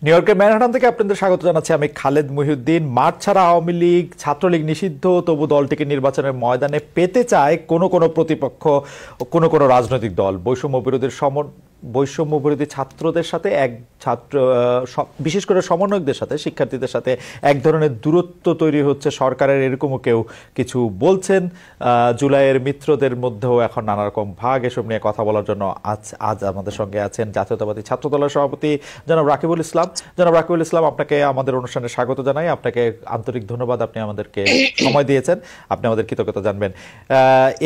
New ইয়র্কের Manhattan থেকে আপনাদের স্বাগত জানাচ্ছি আমি খালেদ মহিউদ্দিন। মাঠ ছাড়া আওয়ামী লীগ, ছাত্রলীগ নিষিদ্ধ, তবু দলটিকে নির্বাচনের ময়দানে পেতে চায় কোনো কোনো প্রতিপক্ষ, কোনো কোনো রাজনৈতিক দল। বৈষম্য বিরোধী ছাত্রদের সাথে বিশেষ করে সমন্বয়কদের সাথে, শিক্ষার্থীদের সাথে এক ধরনের দূরত্ব তৈরি হচ্ছে সরকারের, এরকমও কেউ কিছু বলছেন। জুলাইয়ের মিত্রদের মধ্যেও এখন নানা রকম ভাগ। এসব নিয়ে কথা বলার জন্য আজ আমাদের সঙ্গে আছেন জাতীয়তাবাদী ছাত্র দলের সভাপতি জনাব রাকিবুল ইসলাম। জনাব রাকিবুল ইসলাম, আপনাকে আমাদের অনুষ্ঠানে স্বাগত জানাই। আপনাকে আন্তরিক ধন্যবাদ, আপনি আমাদেরকে সময় দিয়েছেন, আপনি আমাদের কৃতজ্ঞতা জানবেন।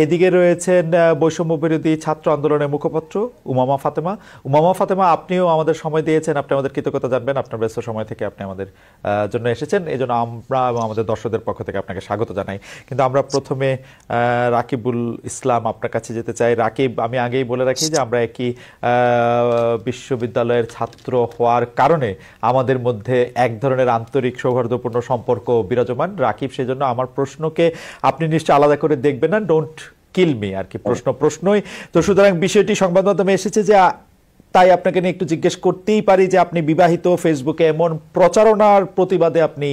এদিকে রয়েছেন বৈষম্য বিরোধী ছাত্র আন্দোলনের মুখপাত্র উমামা ফাতেমা। আপনিও আমাদের সময় দিয়েছেন, আপনি আমাদের কৃতজ্ঞতা জানবেন। আপনার ব্যস্ত সময় থেকে আপনি আমাদের জন্য এসেছেন, এই জন্য আমরা এবং আমাদের দর্শকদের পক্ষ থেকে আপনাকে স্বাগত জানাই। কিন্তু আমরা প্রথমে রাকিবুল ইসলাম আপনার কাছে যেতে চাই। রাকিব, আমি আগেই বলে রাখি যে আমরা একই বিশ্ববিদ্যালয়ের ছাত্র হওয়ার কারণে আমাদের মধ্যে এক ধরনের আন্তরিক সৌহার্দ্যপূর্ণ সম্পর্ক বিরাজমান। রাকিব, সেজন্য আমার প্রশ্নকে আপনি নিশ্চয়ই আলাদা করে দেখবেন না, ডোন্ট কিল মি আর কি, প্রশ্নই তো। সুতরাং বিষয়টি সংবাদ মাধ্যমে এসেছে যে তাই আপনাকে নিয়ে একটু জিজ্ঞেস করতেই পারি যে আপনি বিবাহিত, ফেসবুকে এমন প্রচারণার প্রতিবাদে আপনি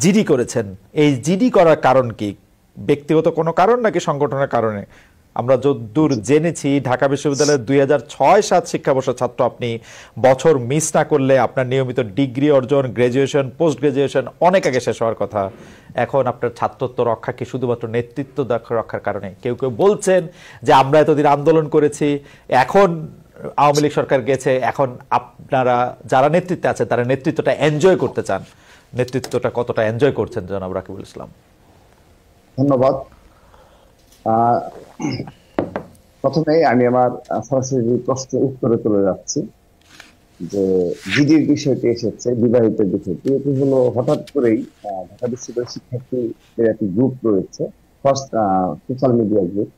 জিডি করেছেন। এই জিডি করার কারণ কি? ব্যক্তিগত কোনো কারণ নাকি সংগঠনের কারণে? আমরা যতদূর জেনেছি ঢাকা বিশ্ববিদ্যালয়ের 2006-07 শিক্ষাবর্ষের ছাত্র আপনি। বছর মিস না করলে আপনার নিয়মিত ডিগ্রি অর্জন, গ্রাজুয়েশন, পোস্ট গ্রাজুয়েশন অনেক আগে শেষ হওয়ার কথা। এখন আপনার ছাত্রত্ব রক্ষা কি শুধুমাত্র নেতৃত্ব রক্ষার কারণে? কেউ কেউ বলছেন যে আমরা এতদিন আন্দোলন করেছি, এখন আওয়ামী লীগ সরকার গেছে, এখন আপনারা যারা নেতৃত্বে আছেন তারা নেতৃত্বটা এনজয় করতে চান। নেতৃত্বটা কতটা এনজয় করছেন জনাব রাকিবুল ইসলাম? ধন্যবাদ। প্রথমে আমি আমার সরাসরি প্রশ্নের উত্তরে চলে যাচ্ছি যে জিডির বিষয়টি এসেছে, বিবাহিতের বিষয়টি। এটি হলো হঠাৎ করেই ঢাকা বিশ্ববিদ্যালয়ের শিক্ষার্থীদের একটি গ্রুপ রয়েছে, ফার্স্ট সোশ্যাল মিডিয়া গ্রুপ,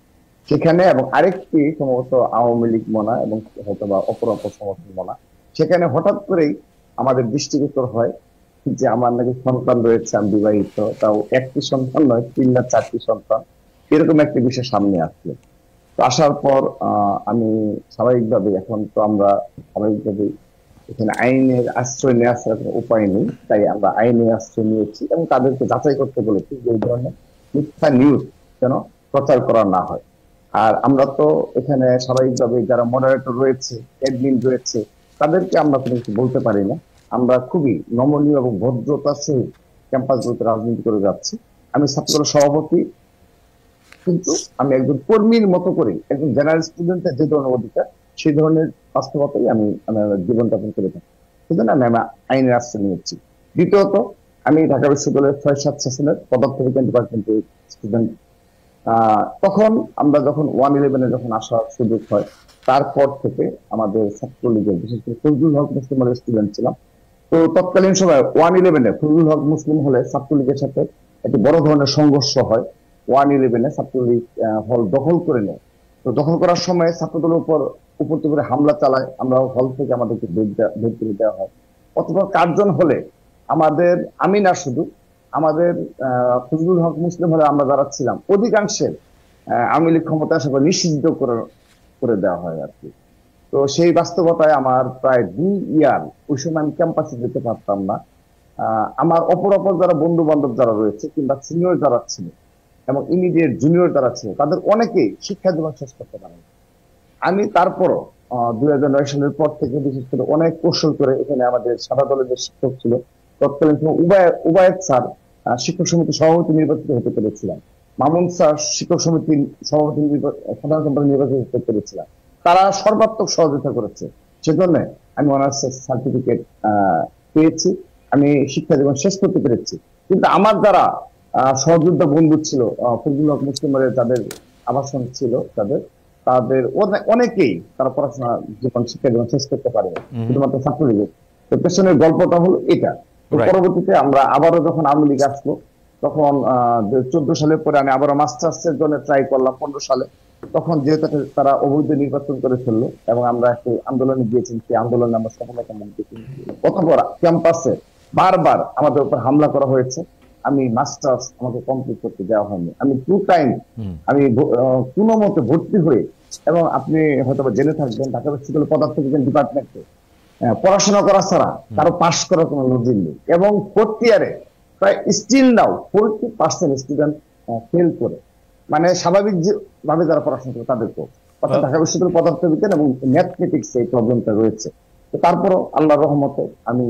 সেখানে এবং আরেকটি সম্ভবত আওয়ামী লীগ মনা এবং হয়তো বা অপর সমর্থন মনা, সেখানে হঠাৎ করেই আমাদের দৃষ্টিগোচর হয় যে আমার নাকি সন্তান রয়েছে, আমি বিবাহিত, তাও একটি সন্তান নয়, 3 না 4টি সন্তান, এরকম একটা বিষয় সামনে আসলো। তো আসার পর আমি স্বাভাবিকভাবে, এখন তো আমরা স্বাভাবিকভাবে এখানে আইনের আশ্রয় নেওয়ার কোনো উপায় নেই, তাই আমরা আইনের আশ্রয় নিয়েছি এবং তাদেরকে যাচাই করতে বলেছি যে এই ধরনের মিথ্যা নিউজ যেন প্রচার করা না হয়। আর আমরা তো এখানে স্বাভাবিকভাবে যারা মডারেটর রয়েছে, অ্যাডমিন রয়েছে, তাদেরকে আমরা কোনো কিছু বলতে পারি না। আমরা খুবই নমনীয় এবং ভদ্রতার সহিত ক্যাম্পাসগুলোতে রাজনীতি করে যাচ্ছি। আমি ছাত্র সভাপতি, কিন্তু আমি একজন কর্মীর মতো করে, একজন জেনারেল স্টুডেন্টের যে ধরনের অধিকার, সেই ধরনের বাস্তবতাই আমি আমার জীবনযাপন করে থাকি। সেজন্য আমি আইনের আশ্রয় নিয়েছি। দ্বিতীয়ত, আমি ঢাকা বিশ্ববিদ্যালয়ের 6-7 সেশনের পদার্থবিজ্ঞান ডিপার্টমেন্টের স্টুডেন্ট। তখন আমরা যখন 111-এ যখন আসার সুযোগ হয়, তারপর থেকে আমাদের ছাত্রলীগের, বিশেষ করে ফজলুল হক মুসলিম হলের স্টুডেন্ট ছিলাম। তো তৎকালীন সময় 111-এ ফজলুল হক মুসলিম হলে ছাত্রলীগের সাথে একটি বড় ধরনের সংঘর্ষ হয়। 111-এ ছাত্রলীগ হল দখল করে নেয়। তো দখল করার সময় ছাত্রদলের উপর উপরে হামলা চালায়। আমরা হল থেকে আমাদেরকে বের করে দেওয়া হয়। অথবা কার্জন হলে আমাদের, আমি না শুধু, আমাদের ফজলুল হক মুসলিম হলে আমরা যারা ছিলাম অধিকাংশের আওয়ামী লীগ ক্ষমতা আসার পর নিষিদ্ধ করে দেওয়া হয় আর কি। তো সেই বাস্তবতায় আমার প্রায় 2 ইয়ার ওই সময় আমি ক্যাম্পাসে যেতে পারতাম না। আমার অপর যারা বন্ধু বান্ধব যারা রয়েছে কিংবা সিনিয়র যারা ছিল এবং ইমিডিয়েট জুনিয়র যারা ছিল, তাদের অনেকেই শিক্ষা জীবন শেষ করতে পারেন। আমি তারপরও 2009 সালের পর থেকে বিশেষ করে অনেক কৌশল করে এখানে আমাদের সাদা দলের যে শিক্ষক ছিল তৎকালীন সময় উবায়েদ স্যার শিক্ষক সমিতি সভাপতি নির্বাচিত হতে পেরেছিলাম, মামুন স্যার শিক্ষক সমিতির সভাপতি সাধারণ সম্পাদক নির্বাচিত হতে পেরেছিলাম। তারা সর্বাত্মক সহযোগিতা করেছে, সেজন্য আমি অনার্সের সার্টিফিকেট পেয়েছি, আমি শিক্ষা জীবন শেষ করতে পেরেছি। কিন্তু আমার যারা সহযোদ্ধা বন্ধু ছিল, ফজলুল হক মুসলিমের যাদের আবাসন ছিল, তাদের অনেকেই তারা পড়াশোনা জীবন, শিক্ষা জীবন শেষ করতে পারে শুধুমাত্র ছাত্রলীগের। তো পেছনের গল্পটা হলো এটা। তো পরবর্তীতে আমরা আবারও যখন আওয়ামী লীগ আসলো, তখন 14 সালের পরে আমি আবারও মাস্টার্সের জন্য ট্রাই করলাম 15 সালে। তখন যেহেতু তারা অবৈধ নির্বাচন করে ফেললো এবং আমরা একটি আন্দোলনে গিয়েছি, সেই আন্দোলনে আমরা সফলতা পেয়েছি। অথবা ক্যাম্পাসে বারবার আমাদের উপর হামলা করা হয়েছে। আমি মাস্টার্স আমাকে কমপ্লিট করতে দেওয়া হয়নি। আমি 2 টাইম আমি কোনো মতে ভর্তি হয়ে, এবং আপনি হয়তো জেনে থাকবেন ঢাকা বিশ্ববিদ্যালয় পদার্থবিজ্ঞান ডিপার্টমেন্টে পড়াশোনা করা ছাড়া কারো পাশ করার কোনো নজির নেই, এবং ফোর্থ ইয়ারে প্রায় স্টিল নাও 40% স্টুডেন্ট ফেল করে, মানে স্বাভাবিক ভাবে যারা পড়াশোনা করে তাদেরকেও, অর্থাৎ ঢাকা বিশ্ববিদ্যালয়ের পদার্থবিজ্ঞান এবং ম্যাথমেটিক্স এই প্রবলেমটা রয়েছে। তো তারপরও আল্লাহর রহমতে আমি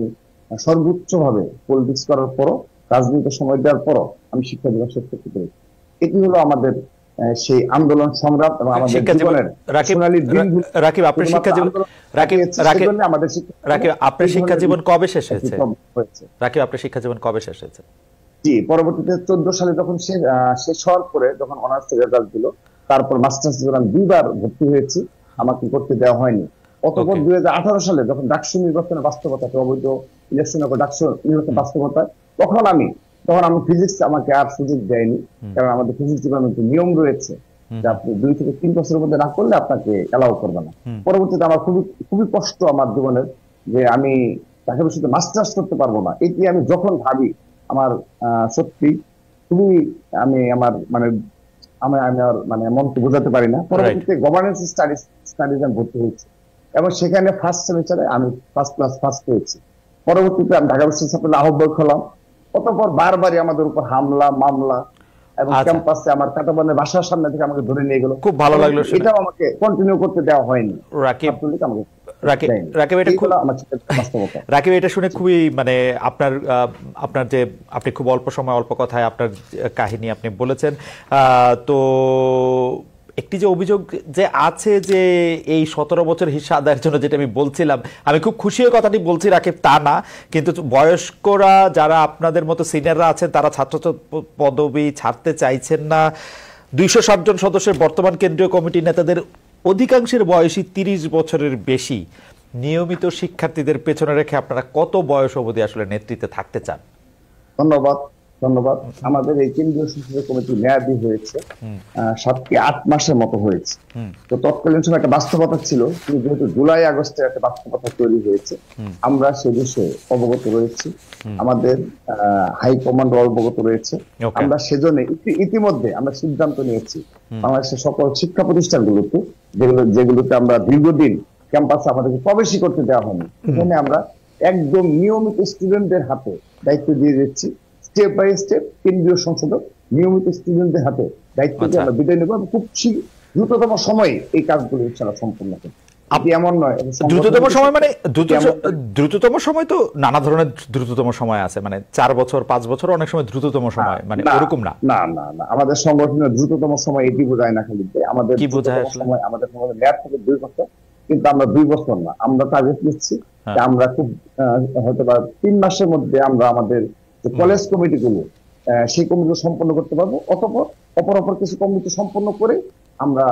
সর্বোচ্চ ভাবে পলিটিক্স করার পরও, রাজনীতিতে সময় দেওয়ার পরও আমি শিক্ষা জীবন শেষ করতে পেরেছি। এটি হলো আমাদের সেই আন্দোলন সংগ্রাম এবং আমাদের জীবনের সোনালী দিনগুলো। রাকিব, আপনার শিক্ষা জীবন আপনার শিক্ষা জীবন কবে শেষ হয়েছে? রাকিব, আপনার শিক্ষা জীবন কবে শেষ হয়েছে? জি, পরবর্তীতে 14 সালে যখন শেষ হওয়ার পরে, যখন অনার্স রেজাল্ট দিল, তারপর মাস্টার্স জীবন আমি 2বার ভর্তি হয়েছি, আমাকে করতে দেওয়া হয়নি। অতঃপর 2018 সালে যখন ডাকসু নির্বাচনের বাস্তবতা, অবৈধ ইলেকশন ডাকসু নির্বাচনের বাস্তবতা, তখন আমি ফিজিক্স আমাকে আর সুযোগ দেয়নি, কারণ আমাদের ফিজিক্স ডিপার্টমেন্টের নিয়ম রয়েছে যে আপনি 2 থেকে 3 বছরের মধ্যে না করলে আপনাকে এলাও করবে না। পরবর্তীতে আমার খুবই কষ্ট আমার জীবনের, যে আমি ঢাকা বিশ্ববিদ্যালয়ে মাস্টার্স করতে পারবো না। এটি আমি যখন ভাবি আমার সত্যি খুবই আমার মনকে বোঝাতে পারি না। পরবর্তীতে গভর্নেন্স স্টাডিজ আমি ভর্তি হয়েছি, এবং সেখানে ফার্স্ট সেমিস্টারে আমি ফার্স্ট ক্লাস ফার্স্ট হয়েছি। পরবর্তীতে আমি ঢাকা বিশ্ববিদ্যালয়ের আহ্বায়ক হলাম। অতঃপর বারবারই আমাদের উপর হামলা মামলা, এবং ক্যাম্পাসে আমার কাটাবনের বাসার সামনে থেকে আমাকে ধরে নিয়ে গেল। খুব ভালো লাগলো, এটাও আমাকে কন্টিনিউ করতে দেওয়া হয়নি। রাকিব, এটা শুনে খুবই আপনার যে আপনি খুব অল্প সময় অল্প কথায় আপনার কাহিনী আপনি বলেছেন। তো একটি যে অভিযোগ যে আছে যে এই 17 বছর হিসা আদায়ের জন্য, যেটা আমি বলছিলাম, আমি খুব খুশি হয়ে কথাটি বলছি রাকিব, তা না, কিন্তু বয়স্করা যারা আপনাদের মতো সিনিয়ররা আছেন তারা ছাত্র পদবি ছাড়তে চাইছেন না। 260 জন সদস্যের বর্তমান কেন্দ্রীয় কমিটির নেতাদের অধিকাংশের বয়সী 30 বছরের বেশি। নিয়মিত শিক্ষার্থীদের পেছনে রেখে আপনারা কত বয়স অবধি আসলে নেতৃত্বে থাকতে চান? ধন্যবাদ। আমাদের এই কেন্দ্রীয় সংসদীয় কমিটি মেয়াদী হয়েছে 7 কি 8 মাসের মতো হয়েছে। তো তৎকালীন সময় একটা বাস্তবতা ছিল, কিন্তু যেহেতু জুলাই আগস্টে একটা বাস্তবতা তৈরি হয়েছে, আমরা সে বিষয়ে অবগত রয়েছি, আমাদের হাইকমান্ড অবগত রয়েছে। আমরা সেজন্য ইতিমধ্যে আমরা সিদ্ধান্ত নিয়েছি বাংলাদেশের সকল শিক্ষা প্রতিষ্ঠানগুলোতে, যেগুলোতে আমরা দীর্ঘদিন ক্যাম্পাসে আমাদেরকে প্রবেশই করতে দেওয়া হয়নি, সেখানে আমরা একদম নিয়মিত স্টুডেন্টদের হাতে দায়িত্ব দিয়ে দিচ্ছি। স্টেপ বাই স্টেপ কেন্দ্রীয় সংসদ নিয়মিত স্টুডেন্টদের হাতে দায়িত্ব দিয়ে আমরা বিদায় নেব, খুব দ্রুততম সময়ে এই কাজগুলো ইনশাআল্লাহ সম্পূর্ণ হবে। এমন নয় দ্রুততম সময়, মানে দ্রুততম সময় তো নানা ধরনের দ্রুততম সময় আছে, মানে 4 বছর 5 বছর অনেক সময় দ্রুততম সময়, মানে এরকম না। আমাদের সংগঠনের দ্রুততম সময় এটি বোঝায় না, খালি আমাদের কি বোঝায় সময়, আমাদের মেয়াদ থেকে 2 বছর, কিন্তু আমরা 2 বছর না, আমরা টার্গেট নিচ্ছি আমরা খুব হয়তো 3 মাসের মধ্যে আমরা আমাদের কলেজ কমিটিগুলো সেই কমিটি সম্পন্ন করতে পারবো। অপর কিছু কমিটি সম্পন্ন করে আমরা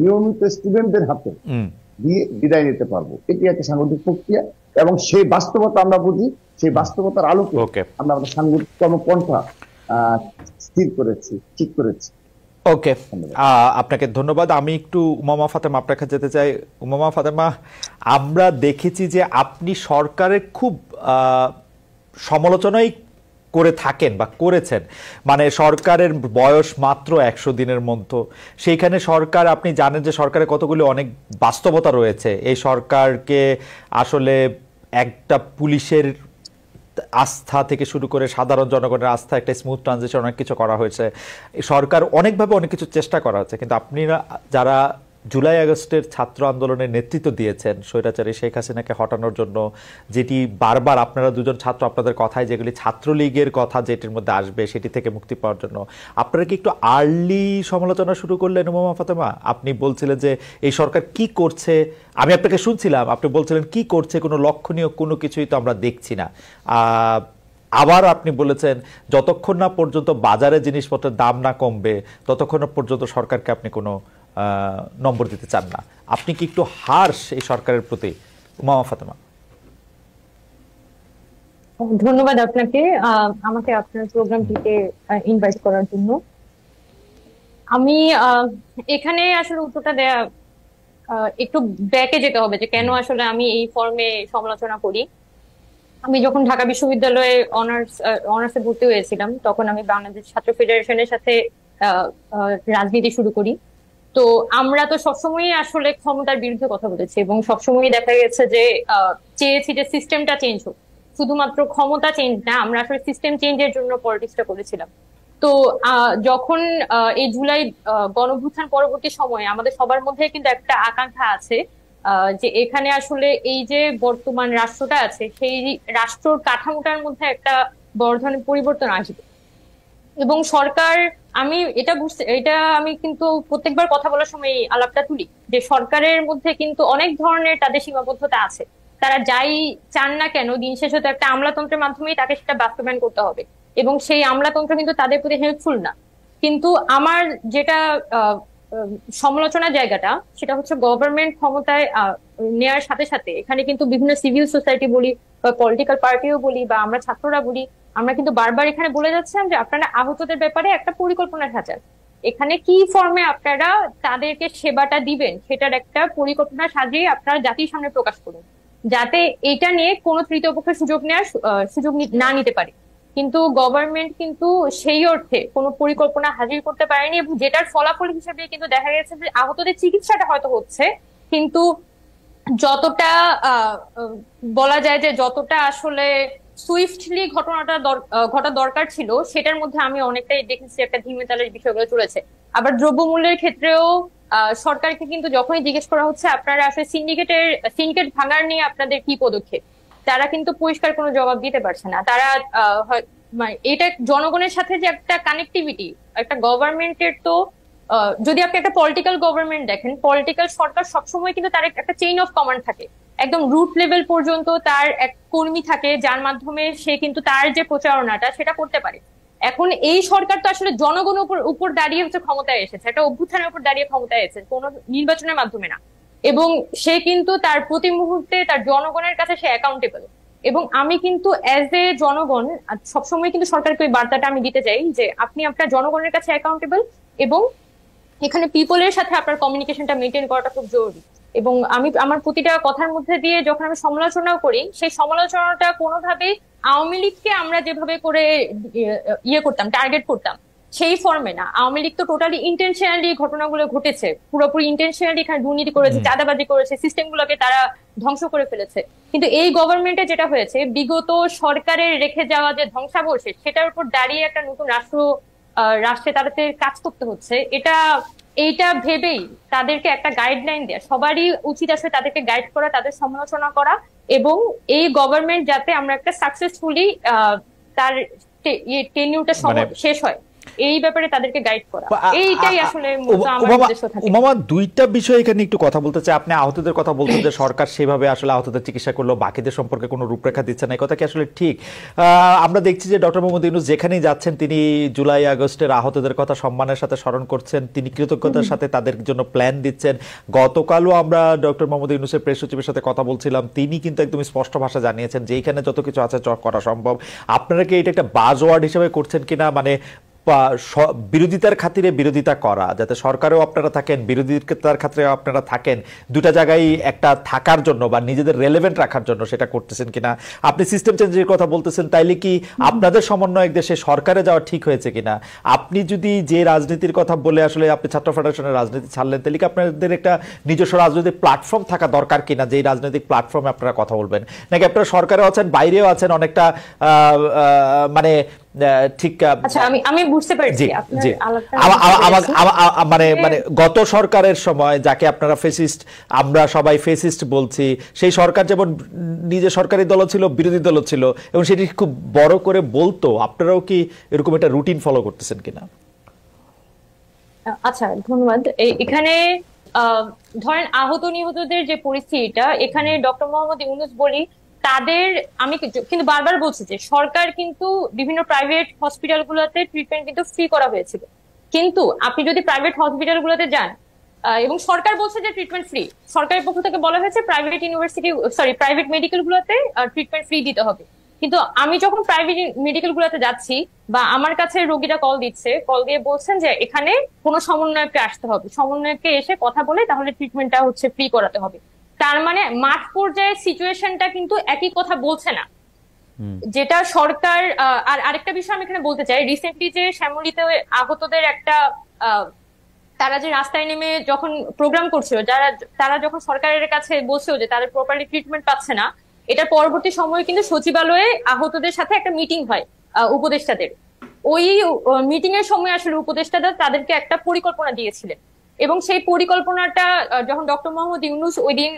নিয়মিত স্টুডেন্টদের হাতে দিয়ে বিদায় নিতে পারবো। এটি একটা সাংগঠনিক প্রক্রিয়া, এবং সেই বাস্তবতা আমরা বুঝি, সেই বাস্তবতার আলোকে আমরা আমাদের সাংগঠনিক কর্মপন্থা ঠিক করেছি। ওকে, আপনাকে ধন্যবাদ। আমি একটু উমামা ফাতেমা আপনার কাছে যেতে চাই। উমামা ফাতেমা, আমরা দেখেছি যে আপনি সরকারের খুব সমালোচনাই করে থাকেন বা করেছেন, মানে সরকারের বয়স মাত্র 100 দিনের মধ্যে, সেইখানে সরকার, আপনি জানেন যে সরকারের কতগুলো অনেক বাস্তবতা রয়েছে। এই সরকারকে আসলে একটা পুলিশের আস্থা থেকে শুরু করে সাধারণ জনগণের আস্থা, একটা স্মুথ ট্রানজিশন, অনেক কিছু করা হয়েছে। সরকার অনেকভাবে অনেক কিছু চেষ্টা করা হচ্ছে, কিন্তু আপনারা যারা জুলাই আগস্টের ছাত্র আন্দোলনের নেতৃত্ব দিয়েছেন স্বৈরাচারী শেখ হাসিনাকে হটানোর জন্য, যেটি বারবার আপনারা দুজন ছাত্র আপনাদের কথায় যেগুলি ছাত্রলীগের কথা যেটির মধ্যে আসবে সেটি থেকে মুক্তি পাওয়ার জন্য, আপনারা কি একটু আর্লি সমালোচনা শুরু করলেন? উমামা ফাতেমা, আপনি বলছিলেন যে এই সরকার কি করছে, আমি আপনাকে শুনছিলাম, আপনি বলছিলেন কি করছে, কোনো লক্ষণীয় কোনো কিছুই তো আমরা দেখছি না। আবার আপনি বলেছেন যতক্ষণ না পর্যন্ত বাজারে জিনিসপত্রের দাম না কমবে ততক্ষণ পর্যন্ত সরকারকে আপনি কোনো নম্বর দিতে চান না। আপনি কি একটু হার্শ এই সরকারের প্রতি? উমামা ফাতেমা। ধন্যবাদ আপনাকে আমাকে আপনার প্রোগ্রামটিতে ইনভাইট করার জন্য। আমি এখানে আসলে উত্তরটা দেয়া একটু ব্যাকে যেতে হবে যে কেন আসলে আমি এই ফর্মে সমালোচনা করি। আমি যখন ঢাকা বিশ্ববিদ্যালয়ে অনার্সে ভর্তি হয়েছিলাম তখন আমি বাংলাদেশ ছাত্র ফেডারেশনের সাথে রাজনীতি শুরু করি। তো আমরা তো সবসময়ই আসলে ক্ষমতার বিরুদ্ধে কথা বলেছি এবং সবসময়ই দেখা গেছে যে চেয়েছি যে সিস্টেমটা চেঞ্জ হোক, শুধুমাত্র ক্ষমতা চেঞ্জ না, আমরা আসলে সিস্টেম চেঞ্জের জন্য পলিটিক্সটা করেছিলাম। তো যখন এই জুলাই গণঅভ্যুত্থান পরবর্তী সময়ে আমাদের সবার মধ্যে কিন্তু একটা আকাঙ্ক্ষা আছে যে এখানে আসলে এই যে বর্তমান রাষ্ট্রটা আছে সেই রাষ্ট্রর কাঠামোটার মধ্যে একটা বড় ধরনের পরিবর্তন আসবে। এবং সরকার, আমি এটা আমি কিন্তু প্রত্যেকবার কথা বলার সময় এই আলাপটা তুলি যে সরকারের মধ্যে কিন্তু অনেক ধরনের তাদের সীমাবদ্ধতা আছে। তারা যাই চান না কেন, দিন শেষে তো একটা আমলাতন্ত্রের মাধ্যমেই তাকে সেটা বাস্তবায়ন করতে হবে, এবং সেই আমলাতন্ত্র কিন্তু তাদের প্রতি হেল্পফুল না। কিন্তু আমার যেটা আহ, আহ, সমালোচনার জায়গাটা সেটা হচ্ছে গভর্নমেন্ট ক্ষমতায় নেয়ার সাথে সাথে এখানে কিন্তু বিভিন্ন সিভিল সোসাইটি বলি বা পলিটিক্যাল পার্টিও বলি বা আমরা ছাত্ররা বলি, আমরা কিন্তু বারবার এখানে বলে যাচ্ছেন যে আপনারা আহতদের ব্যাপারে একটা পরিকল্পনা সাজান, এখানে কি ফর্মে আপনারা তাদেরকে সেবাটা দিবেন সেটার একটা পরিকল্পনা সাজিয়ে আপনারা জাতির সামনে প্রকাশ করুন, যাতে এটা নিয়ে কোনো তৃতীয় পক্ষের সুযোগ না নিতে পারে। কিন্তু গভর্নমেন্ট কিন্তু সেই অর্থে কোনো পরিকল্পনা হাজির করতে পারেনি, এবং যেটার ফলাফল হিসেবে কিন্তু দেখা গেছে যে আহতদের চিকিৎসাটা হয়তো হচ্ছে, কিন্তু যতটা বলা যায় যে যতটা আসলে সুইফটলি ঘটা দরকার ছিল সেটার মধ্যে আমি অনেকটাই দেখেছি একটা ধিমে তালের বিষয়গুলো চলেছে। আবার দ্রব্যমূল্যের ক্ষেত্রেও সরকারকে কিন্তু যখনই জিজ্ঞেস করা হচ্ছে আপনারা আসলে সিন্ডিকেট ভাঙার নিয়ে আপনাদের কি পদক্ষেপ, তারা কিন্তু পরিষ্কার কোনো জবাব দিতে পারছে না। তারা মানে এটা জনগণের সাথে যে একটা কানেক্টিভিটি একটা গভর্নমেন্টের, তো যদি আপনি একটা পলিটিক্যাল গভর্নমেন্ট দেখেন, পলিটিক্যাল সরকার সবসময় কিন্তু তার একটা চেইন অফ কমান্ড থাকে, একদম রুট লেভেল পর্যন্ত তার এক কর্মী থাকে যার মাধ্যমে সে কিন্তু তার যে প্রচারণাটা সেটা করতে পারে। এখন এই সরকার তো আসলে জনগণের উপর দাঁড়িয়ে হচ্ছে ক্ষমতায় এসেছে, একটা অভ্যুত্থানের উপর দাঁড়িয়ে ক্ষমতায় এসেছে, কোনো নির্বাচনের মাধ্যমে না। এবং সে কিন্তু তার প্রতি মুহূর্তে তার জনগণের কাছে সে অ্যাকাউন্টেবল। এবং আমি কিন্তু অ্যাজ এ জনগণ সবসময় কিন্তু সরকারকে ওই বার্তাটা আমি দিতে চাই যে আপনি আপনার জনগণের কাছে অ্যাকাউন্টেবল, এবং এখানে পিপলের সাথে আপনার কমিউনিকেশনটা মেনটেন করাটা খুব জরুরি। এবং আমি আমার প্রতিটা কথার মধ্যে দিয়ে যখন আমি সমালোচনাও করি, সেই সমালোচনাটা কোনোভাবেই আওয়ামী লীগকে আমরা যেভাবে করে ইয়ে করতাম, টার্গেট করতাম, সেই ফর্মে না। আওয়ামী লীগ তো টোটালি ইন্টেনশনালি ঘটনাগুলো ঘটেছে, পুরোপুরি ইন্টেনশনালি এখানে দুর্নীতি করেছে, চাঁদাবাজি করেছে, সিস্টেম গুলোকে তারা ধ্বংস করে ফেলেছে। কিন্তু এই গভর্নমেন্টে যেটা হয়েছে, বিগত সরকারের রেখে যাওয়া যে ধ্বংসাবশেষ সেটার উপর দাঁড়িয়ে একটা নতুন রাষ্ট্রে তাদের কাজ করতে হচ্ছে। এইটা ভেবেই তাদেরকে একটা গাইডলাইন দেয়া, সবারই উচিত আসলে তাদেরকে গাইড করা, তাদের সমালোচনা করা, এবং এই গভর্নমেন্ট যাতে আমরা একটা সাকসেসফুলি তার টেনিউরটা শেষ হয় এই ব্যাপারে তাদেরকে গাইড করা, এইটাই আসলে আমার উদ্দেশ্য থাকে। উমামা, দুইটা বিষয় এখানে একটু কথা বলতে চাই। আপনি আহতদের কথা বলছেন যে সরকার সেভাবে আসলে আহতদের চিকিৎসা করলো, বাকিদের সম্পর্কে কোনো রূপরেখা দিচ্ছে না, এই কথা কি আসলে ঠিক? আমরা দেখছি যে ডক্টর মোহাম্মদ ইউনূস যেখানেই যাচ্ছেন তিনি জুলাই আগস্টের আহতদের কথা সম্মানের সাথে স্মরণ করছেন, তিনি কৃতজ্ঞতার সাথে তাদের জন্য প্ল্যান দিচ্ছেন। গতকালও আমরা ডক্টর মোহাম্মদ ইউনূসের প্রেস সচিবের সাথে কথা বলছিলাম, তিনি কিন্তু একদম স্পষ্ট ভাষা জানিয়েছেন যে এইখানে যত কিছু আছে করা সম্ভব। আপনারা কি এটা একটা বাজওয়ার্ড হিসেবে করছেন কিনা, মানে বিরোধিতার খাতিরে বিরোধিতা করা, যাতে সরকারেও আপনারা থাকেন, বিরোধিতার খাতিরে আপনারা থাকেন, দুটা জায়গায় একটা থাকার জন্য বা নিজেদের রেলেভেন্ট রাখার জন্য সেটা করতেছেন কিনা? আপনি সিস্টেম চেঞ্জের কথা বলতেছেন, তাইলে কি আপনাদের সমন্বয়ক দেশে সরকারে যাওয়া ঠিক হয়েছে কিনা? আপনি যদি যে রাজনীতির কথা বলে আসলে আপনি ছাত্র ফেডারেশনের রাজনীতি ছাড়লেন, তাহলে কি আপনাদের একটা নিজস্ব রাজনৈতিক প্ল্যাটফর্ম থাকা দরকার কিনা, যে রাজনৈতিক প্ল্যাটফর্মে আপনারা কথা বলবেন? নাকি আপনারা সরকারেও আছেন, বাইরেও আছেন, অনেকটা মানে ঠিক? আচ্ছা, আমি বুঝতে পারছি মানে গত সরকারের সময় যাকে আপনারা ফেসিস্ট, আমরা সবাই ফেসিস্ট বলছি, সেই সরকার যেমন নিজে সরকারি দল ছিল, বিরোধী দল ছিল, এবং সেটি খুব বড় করে বলতো, আপনারাও কি এরকম একটা রুটিন ফলো করতেছেন কিনা? আচ্ছা, ধন্যবাদ। এখানে ধরেন আহত নিহতদের যে পরিস্থিতিটা, এখানে ডক্টর মোহাম্মদ ইউনূস বলি তাদের, আমি কিন্তু বারবার বলছি যে সরকার কিন্তু বিভিন্ন প্রাইভেট হসপিটাল গুলোতে ট্রিটমেন্ট কিন্তু ফ্রি করা হয়েছিল, কিন্তু আপনি যদি প্রাইভেট হসপিটাল গুলোতে যান এবং সরকার বলছে যে ট্রিটমেন্ট ফ্রি, সরকারের পক্ষ থেকে বলা হয়েছে প্রাইভেট মেডিকেল গুলোতে ট্রিটমেন্ট ফ্রি দিতে হবে। কিন্তু আমি যখন প্রাইভেট মেডিকেল গুলোতে যাচ্ছি বা আমার কাছে রোগীরা কল দিয়ে বলছেন যে এখানে কোনো সমন্বয়ককে আসতে হবে, সমন্বয়ককে এসে কথা বলে তাহলে ট্রিটমেন্টটা হচ্ছে ফ্রি করাতে হবে। তার মানে মাঠ পর্যায়ে সিচুয়েশনটা কিন্তু একই কথা বলছে না, যেটা সরকার। আর আরেকটা বিষয় আমি এখানে বলতে চাই, রিসেন্টলি যে শ্যামলীতে আহতদের একটা তারা যে রাস্তায় নেমে যখন প্রোগ্রাম করছিল, তারা যখন সরকারের কাছে বলছিল যে তাদের প্রপারলি ট্রিটমেন্ট পাচ্ছে না, এটার পরবর্তী সময়ে কিন্তু সচিবালয়ে আহতদের সাথে একটা মিটিং হয় উপদেষ্টাদের। ওই মিটিং এর সময় আসলে উপদেষ্টারা তাদেরকে একটা পরিকল্পনা দিয়েছিলেন, এবং সেই পরিকল্পনাটা যখন ডক্টর মোহাম্মদ ইউনূস ওই দিন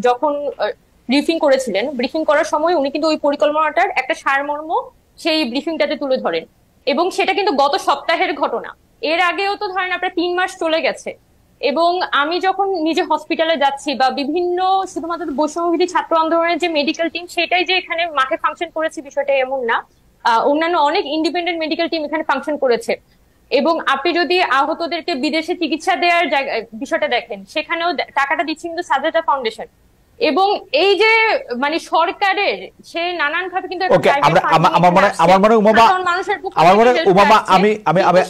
যখন ব্রিফিং করার সময় উনি কিন্তু ওই পরিকল্পনাটার একটা সারমর্ম সেই ব্রিফিংটাতে তুলে ধরেন। এবং সেটা কিন্তু গত সপ্তাহের ঘটনা। এর আগেও তো ধরেন আপনার 3 মাস চলে গেছে। এবং আমি যখন নিজে হসপিটালে যাচ্ছি বা বিভিন্ন শুধুমাত্র বৈষম্যবিরোধী ছাত্র আন্দোলনের যে মেডিকেল টিম সেটাই যে এখানে মাঠে ফাংশন করেছে বিষয়টা এমন না, অন্যান্য অনেক ইন্ডিপেন্ডেন্ট মেডিকেল টিম এখানে ফাংশন করেছে। এবং আপনি যদি আহতদেরকে বিদেশে চিকিৎসা দেওয়ার বিষয়টা দেখেন, সেখানেও টাকাটা দিচ্ছে কিন্তু সাজেদা ফাউন্ডেশন। এবং এই যে মানে সরকারের সে নানান ভাবে কিন্তু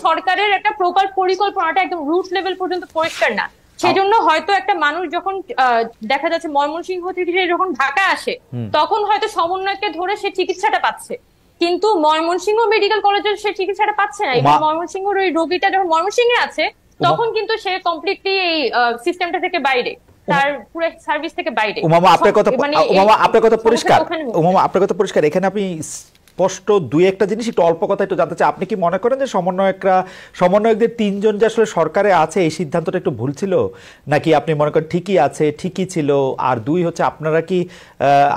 সরকারের একটা প্রপার পরিকল্পনাটা একদম রুট লেভেল পর্যন্ত পরিষ্কার না। সেজন্য হয়তো একটা মানুষ যখন দেখা যাচ্ছে ময়মনসিংহ থেকে যখন ঢাকা আসে, তখন হয়তো সমন্বয়কে ধরে সে চিকিৎসাটা পাচ্ছে, কিন্তু ময়মনসিংহ মেডিকেল কলেজের সে চিকিৎসাটা পাচ্ছে না। এবং ময়মনসিংহের ওই রোগীটা যখন ময়মনসিংহে আছে, তখন কিন্তু সে কমপ্লিটলি এই সিস্টেমটা থেকে বাইরে, তার পুরো সার্ভিস থেকে বাইরে। আপনার কথা পরিষ্কার। এখানে আপনি স্পষ্ট দুই একটা জিনিস একটু অল্প কথা একটু জানতে চাই। আপনি কি মনে করেন যে সমন্বয়কদের 3 জন যে আসলে সরকারে আছে এই সিদ্ধান্তটা একটু ভুল ছিল, নাকি আপনি মনে করেন ঠিকই ছিল? আর 2 হচ্ছে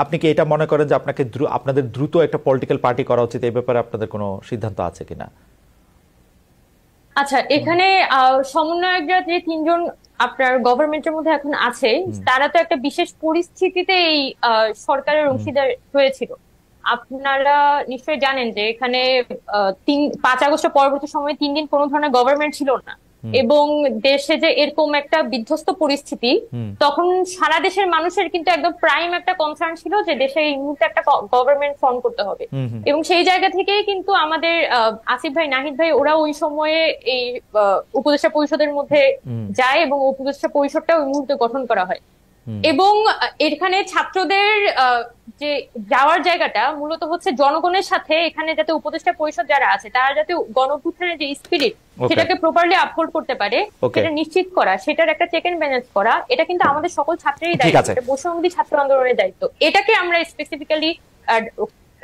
আপনি কি এটা মনে করেন যে আপনাদের দ্রুত একটা পলিটিক্যাল পার্টি করা উচিত? এই ব্যাপারে আপনাদের কোনো সিদ্ধান্ত আছে কিনা? আচ্ছা, এখানে সমন্বয়করা যে 3 জন আপনার গভর্নমেন্টের মধ্যে এখন আছে, তারা তো একটা বিশেষ পরিস্থিতিতে এই সরকারের অংশীদার হয়েছিল। আপনারা নিশ্চয়ই জানেন যে এখানে 5 আগস্ট পরবর্তী সময়ে 3 দিন কোনো ধরনের গভর্নমেন্ট ছিল না, এবং দেশে যে এরকম একটা বিধ্বস্ত পরিস্থিতি, তখন সারা দেশের মানুষের কিন্তু একদম প্রাইম একটা কনসার্ন ছিল যে দেশে এই মুহূর্তে একটা গভর্নমেন্ট ফর্ম করতে হবে। এবং সেই জায়গা থেকেই কিন্তু আমাদের আসিফ ভাই, নাহিদ ভাই ওরা ওই সময়ে এই উপদেষ্টা পরিষদের মধ্যে যায়, এবং উপদেষ্টা পরিষদটা ওই মুহূর্তে গঠন করা হয়। এবং এখানে ছাত্রদের যে যাওয়ার জায়গাটা মূলত হচ্ছে জনগণের সাথে, এখানে যাতে উপদেষ্টা পরিষদ যারা আছে তারা যাতে গণঅভ্যুত্থানের যে স্পিরিট সেটাকে প্রপারলি আপহোল্ড করতে পারে, সেটা নিশ্চিত করা, সেটার একটা চেক এন্ড ব্যালেন্স করা, এটা কিন্তু আমাদের সকল ছাত্রেরই দায়িত্ব, এটা বৈষম্যবিরোধী ছাত্র আন্দোলনের দায়িত্ব। এটাকে আমরা স্পেসিফিক্যালি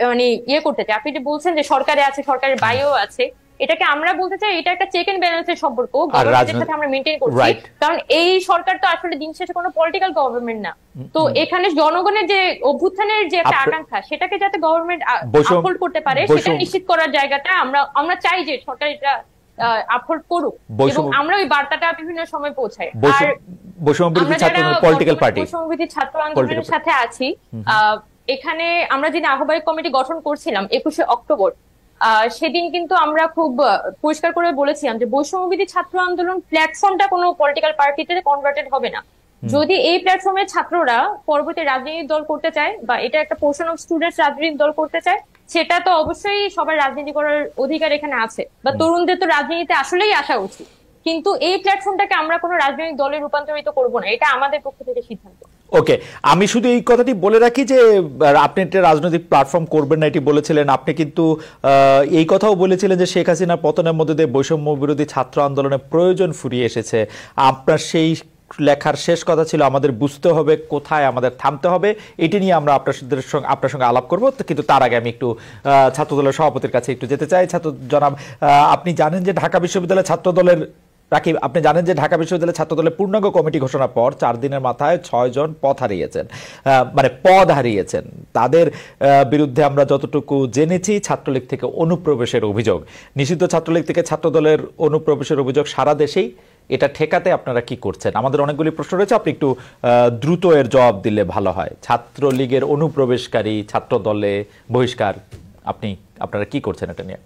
মানে করতে চাই। আপনি যে বলছেন যে সরকারে আছে, সরকারের বাইরেও আছে, এটাকে আমরা বলতে চাই এটা একটা চেক এন্ড ব্যালেন্সের সম্পর্ক গভর্নমেন্টের সাথে আমরা মেইনটেইন করছি। কারণ এই সরকার তো আসলে দিন শেষে কোনো পলিটিক্যাল গভর্নমেন্ট না। তো এখানে জনগণের যে অভ্যুত্থানের যে একটা আকাঙ্ক্ষা, সেটাকে যাতে গভর্নমেন্ট আপহোল্ড করতে পারে, সেটা নিশ্চিত করার জায়গাটা আমরা চাই যে সরকার এটা আপহোল্ড করুক, এবং আমরা ওই বার্তাটা বিভিন্ন সময় পৌঁছাই। আর বৈষম্যবিরোধী ছাত্র আন্দোলনের সাথে আছি, এখানে আমরা যিনি আহ্বায়ক কমিটি গঠন করছিলাম 21শে অক্টোবর, সেদিন কিন্তু আমরা খুব পরিষ্কার করে বলেছিলাম যে বৈষম্যবিরোধী ছাত্র আন্দোলন প্ল্যাটফর্মটা কোনো পলিটিক্যাল পার্টিতে কনভার্টেড হবে না। যদি এই প্ল্যাটফর্মের ছাত্ররা পরবর্তী রাজনৈতিক দল করতে চায়, বা এটা একটা পোর্শন অফ স্টুডেন্টস রাজনৈতিক দল করতে চায়, সেটা তো অবশ্যই সবার রাজনীতি করার অধিকার এখানে আছে, বা তরুণদের তো রাজনীতিতে আসলেই আসা উচিত। কিন্তু এই প্ল্যাটফর্মটাকে আমরা কোনো রাজনৈতিক দলে রূপান্তরিত করব না, এটা আমাদের পক্ষ থেকে সিদ্ধান্ত। ওকে, আমি শুধু এই কথাটি বলে রাখি যে আপনি একটা রাজনৈতিক প্ল্যাটফর্ম করবেন না এটি বলেছিলেন। আপনি কিন্তু এই কথাও বলেছিলেন যে শেখ হাসিনার পতনের মধ্যে দিয়ে বৈষম্য বিরোধী ছাত্র আন্দোলনের প্রয়োজন ফুরিয়ে এসেছে। আপনার সেই লেখার শেষ কথা ছিল আমাদের বুঝতে হবে কোথায় আমাদের থামতে হবে। এটি নিয়ে আমরা আপনার সঙ্গে আলাপ করব, কিন্তু তার আগে আমি একটু ছাত্রদলের সভাপতির কাছে একটু যেতে চাই। জনাব, আপনি জানেন যে ঢাকা বিশ্ববিদ্যালয়ের ছাত্রদলের আপনি জানেন যে ঢাকা বিশ্ববিদ্যালয়ের ছাত্রদলের পূর্ণাঙ্গ কমিটি ঘোষণার পর 4 দিনের মাথায় 6 জন পদ হারিয়েছেন। তাদের বিরুদ্ধে আমরা যতটুকু জেনেছি ছাত্রলীগ থেকে অনুপ্রবেশের অভিযোগ, নিষিদ্ধ ছাত্রলীগ থেকে ছাত্রদলের অনুপ্রবেশের অভিযোগ সারা দেশেই। এটা ঠেকাতে আপনারা কি করছেন? আমাদের অনেকগুলি প্রশ্ন রয়েছে, আপনি একটু দ্রুত এর জবাব দিলে ভালো হয়। ছাত্রলীগের অনুপ্রবেশকারী ছাত্রদলে বহিষ্কার, আপনারা কি করছেন এটা নিয়ে?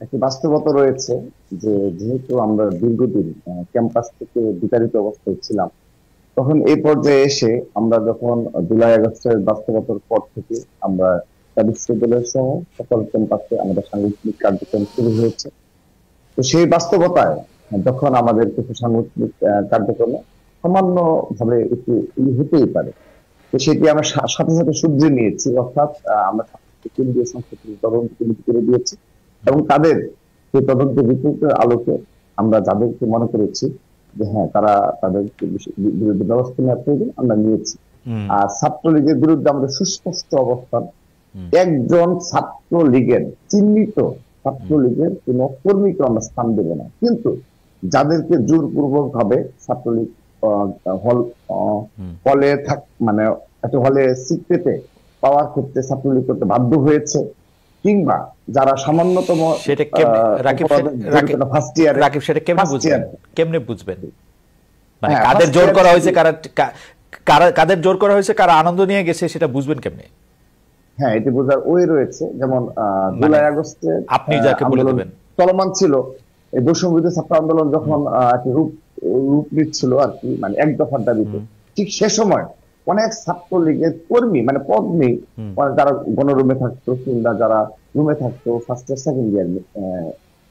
একটি বাস্তবতা রয়েছে যে যেহেতু আমরা দীর্ঘদিন ক্যাম্পাস থেকে বিতাড়িত অবস্থায় ছিলাম, তখন এই পর্যায়ে এসে আমরা যখন জুলাই আগস্টের বাস্তবতার পর থেকে আমরা বিশ্ববিদ্যালয় সহ সকল ক্যাম্পাসে আমাদের সাংগঠনিক কার্যক্রম শুরু হয়েছে। তো সেই বাস্তবতায় যখন আমাদের কিছু সাংগঠনিক কার্যক্রমে সামান্য ভাবে একটু হতেই পারে, তো সেটি আমরা সাথে সাথে শুধরে নিয়েছি, অর্থাৎ আমরা কেন্দ্রীয় সংসদ তদন্ত কমিটি করে দিয়েছি, এবং তাদের সেই তদন্ত রিপোর্টের আলোকে আমরা যাদেরকে মনে করেছি যে হ্যাঁ তারা তাদের বিরুদ্ধে ব্যবস্থা নেওয়ার প্রয়োজন আমরা নিয়েছি। আর ছাত্রলীগের বিরুদ্ধে আমাদের সুস্পষ্ট অবস্থান, একজন ছাত্রলীগের চিহ্নিত ছাত্রলীগের কোন কর্মীকে আমরা স্থান দেব না। কিন্তু যাদেরকে জোরপূর্বক ভাবে ছাত্রলীগ হলে মানে একটা হলে সিট পেতে পাওয়ার ক্ষেত্রে ছাত্রলীগ করতে বাধ্য হয়েছে, কিংবা যারা সামান্যতম ফার্স্ট ইয়ার, সেটা কেমনে বুঝবেন? মানে কাদের জোর করা হয়েছে, কাদের জোর করা হয়েছে, কারা আনন্দ নিয়ে গেছে, সেটা বুঝবেন কেমনে? হ্যাঁ, এটি বোঝার ওই রয়েছে। যেমন জুলাই আগস্টে আপনি যাকে বলে দেবেন চলমান ছিল, এই বৈষম্যবিরোধী ছাত্র আন্দোলন যখন রূপ নিচ্ছিল আর কি, মানে এক দফার দাবিতে, ঠিক সে সময় অনেক ছাত্রলীগের কর্মী, মানে পদ নেই, যারা গণরুমে থাকতো কিংবা যারা রুমে থাকতো ফার্স্ট ইয়ার সেকেন্ড ইয়ার,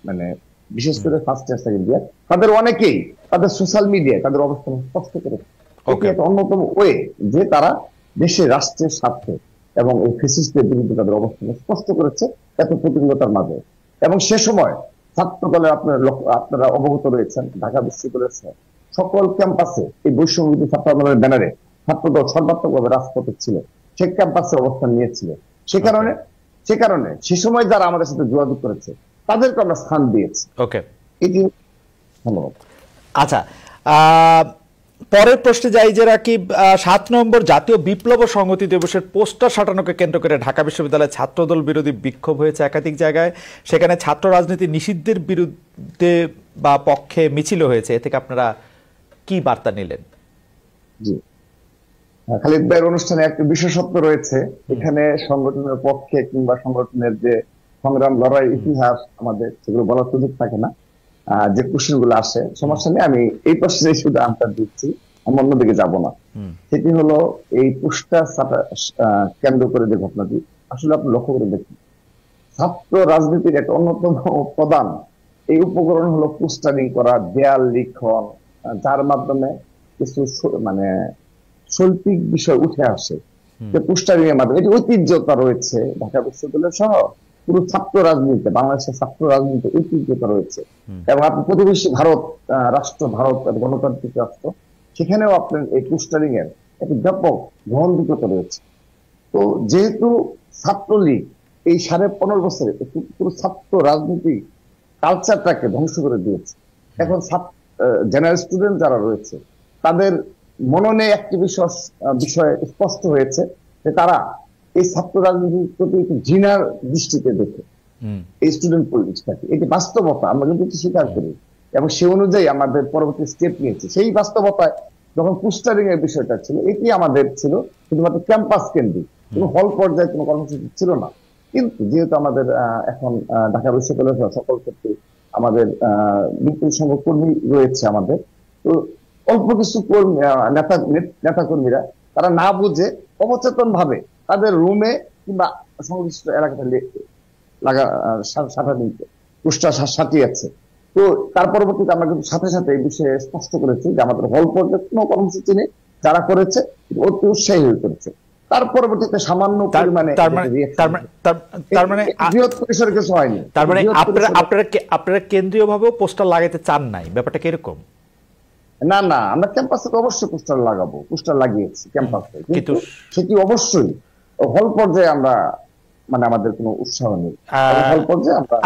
মানে বিশেষ করে ফার্স্ট ইয়ার সেকেন্ড ইয়ার, তাদের অনেকেই তাদের সোশ্যাল মিডিয়ায় তাদের অবস্থান স্পষ্ট করেছে। এটি একটা অন্যতম ওয়ে যে তারা দেশের রাষ্ট্রের স্বার্থে এবং এই ফ্যাসিস্টদের বিরুদ্ধে তাদের অবস্থান স্পষ্ট করেছে এত প্রতিকূলতার মাঝে। এবং সে সময় ছাত্রদলের আপনারা অবগত রয়েছেন, ঢাকা বিশ্ববিদ্যালয়ের সকল ক্যাম্পাসে এই বৈষম্যবিরোধী ছাত্র আন্দোলনের ব্যানারে ছাত্রদল সর্বাত্মকভাবে রাজপথে ছিল, সে ক্যাম্পাসে অবস্থান নিয়েছিল। সে কারণে সে সময় যারা আমাদের সাথে যোগাযোগ করেছে তাদেরকে আমরা স্থান দিয়েছি। ওকে, এটি ধন্যবাদ। আচ্ছা, পরের প্রশ্নে যাই যে রাকিব, 7 নভেম্বর জাতীয় বিপ্লব ও সংহতি দিবসের পোস্টার সাটানোকে কেন্দ্র করে ঢাকা বিশ্ববিদ্যালয়ে ছাত্রদল বিরোধী বিক্ষোভ হয়েছে একাধিক জায়গায়। সেখানে ছাত্র রাজনীতি নিষিদ্ধের বিরুদ্ধে বা পক্ষে মিছিল হয়েছে। এ থেকে আপনারা কি বার্তা নিলেন? জি, খালিদ ভাইয়ের অনুষ্ঠানে একটা বিশেষত্ব রয়েছে। এখানে সংগঠনের পক্ষে কিংবা সংগঠনের যে সংগ্রাম লড়াই ইতিহাস আমাদের সেগুলো বলার সুযোগ থাকে না। যে কোশ্চেন গুলো আসে, সমস্যা নেই, আমি এই প্রশ্নে শুধু আনসার দিচ্ছি, আমি অন্যদিকে যাব না। সেটি হলো এই পোস্টার কেন্দ্র করে যে ঘটনাটি, আসলে আপনি লক্ষ্য করে দেখুন, ছাত্র রাজনীতির একটা অন্যতম প্রধান এই উপকরণ হলো পোস্টারিং করা, দেয়াল লিখন, যার মাধ্যমে কিছু মানে শৈল্পিক বিষয় উঠে আসে। পোস্টারিং এর মাধ্যমে এটি ঐতিহ্যতা রয়েছে ঢাকা বিশ্ববিদ্যালয় সহ পুরো ছাত্র রাজনীতিতে, বাংলাদেশের ছাত্র রাজনীতিতে ঐতিহ্যতা রয়েছে। এবং আপনি প্রতিবেশী ভারত রাষ্ট্র, ভারত গণতান্ত্রিক রাষ্ট্র, সেখানেও আপনার এই পোস্টারিং এর একটি ব্যাপক গ্রহণযোগ্যতা রয়েছে। তো যেহেতু ছাত্রলীগ এই 15.5 বছরে পুরো ছাত্র রাজনীতি কালচারটাকে ধ্বংস করে দিয়েছে, এখন জেনারেল স্টুডেন্ট যারা রয়েছে তাদের মননে একটি বিষয় স্পষ্ট হয়েছে যে তারা এই ছাত্র রাজনীতির প্রতি একটি ঘৃণার দৃষ্টিতে দেখে এই স্টুডেন্ট পলিটিক্সটাকে। এটি বাস্তবতা, আমরা কিন্তু এটি স্বীকার করি এবং সে অনুযায়ী আমাদের পরবর্তী স্টেপ নিয়েছে। সেই বাস্তবতায় যখন পোস্টারিং এর বিষয়টা ছিল, এটি আমাদের ছিল শুধুমাত্র ক্যাম্পাস কেন্দ্রিক, কোনো হল পর্যায়ে কোনো কর্মসূচি ছিল না। কিন্তু যেহেতু আমাদের এখন ঢাকা বিশ্ববিদ্যালয়ের সকল ক্ষেত্রে আমাদের বিপুল সংখ্যক কর্মী রয়েছে আমাদের, তো অল্প কিছু নেতা কর্মীরা তারা না বুঝে অবচেতন ভাবে তাদের রুমে কিংবা সংশ্লিষ্ট এলাকাতে পোস্টার সাটিয়েছে। তো তার পরবর্তীতে আমরা কিন্তু সাথে সাথে এই বিষয়ে স্পষ্ট করেছি যে আমাদের হল পর্যায়ে কোনো কর্মসূচি নেই, যারা করেছে অতি উৎসাহী হয়ে করেছে। তার পরবর্তীতে সামান্য পরিমাণে বৃহৎ পরিসরে কিছু হয়নি। তার মানে আপনারা কেন্দ্রীয় ভাবেও পোস্টার লাগাইতে চান নাই, ব্যাপারটা কিরকম? না, আমরা ক্যাম্পাসে অবশ্যই পোস্টার লাগাবো, পোস্টার লাগিয়েছি ক্যাম্পাসে, কিন্তু সেটি অবশ্যই হল পর্যায়ে আমরা মানে আমাদের কোনো উৎসাহ নেই। হল পর্যায়ে আমরা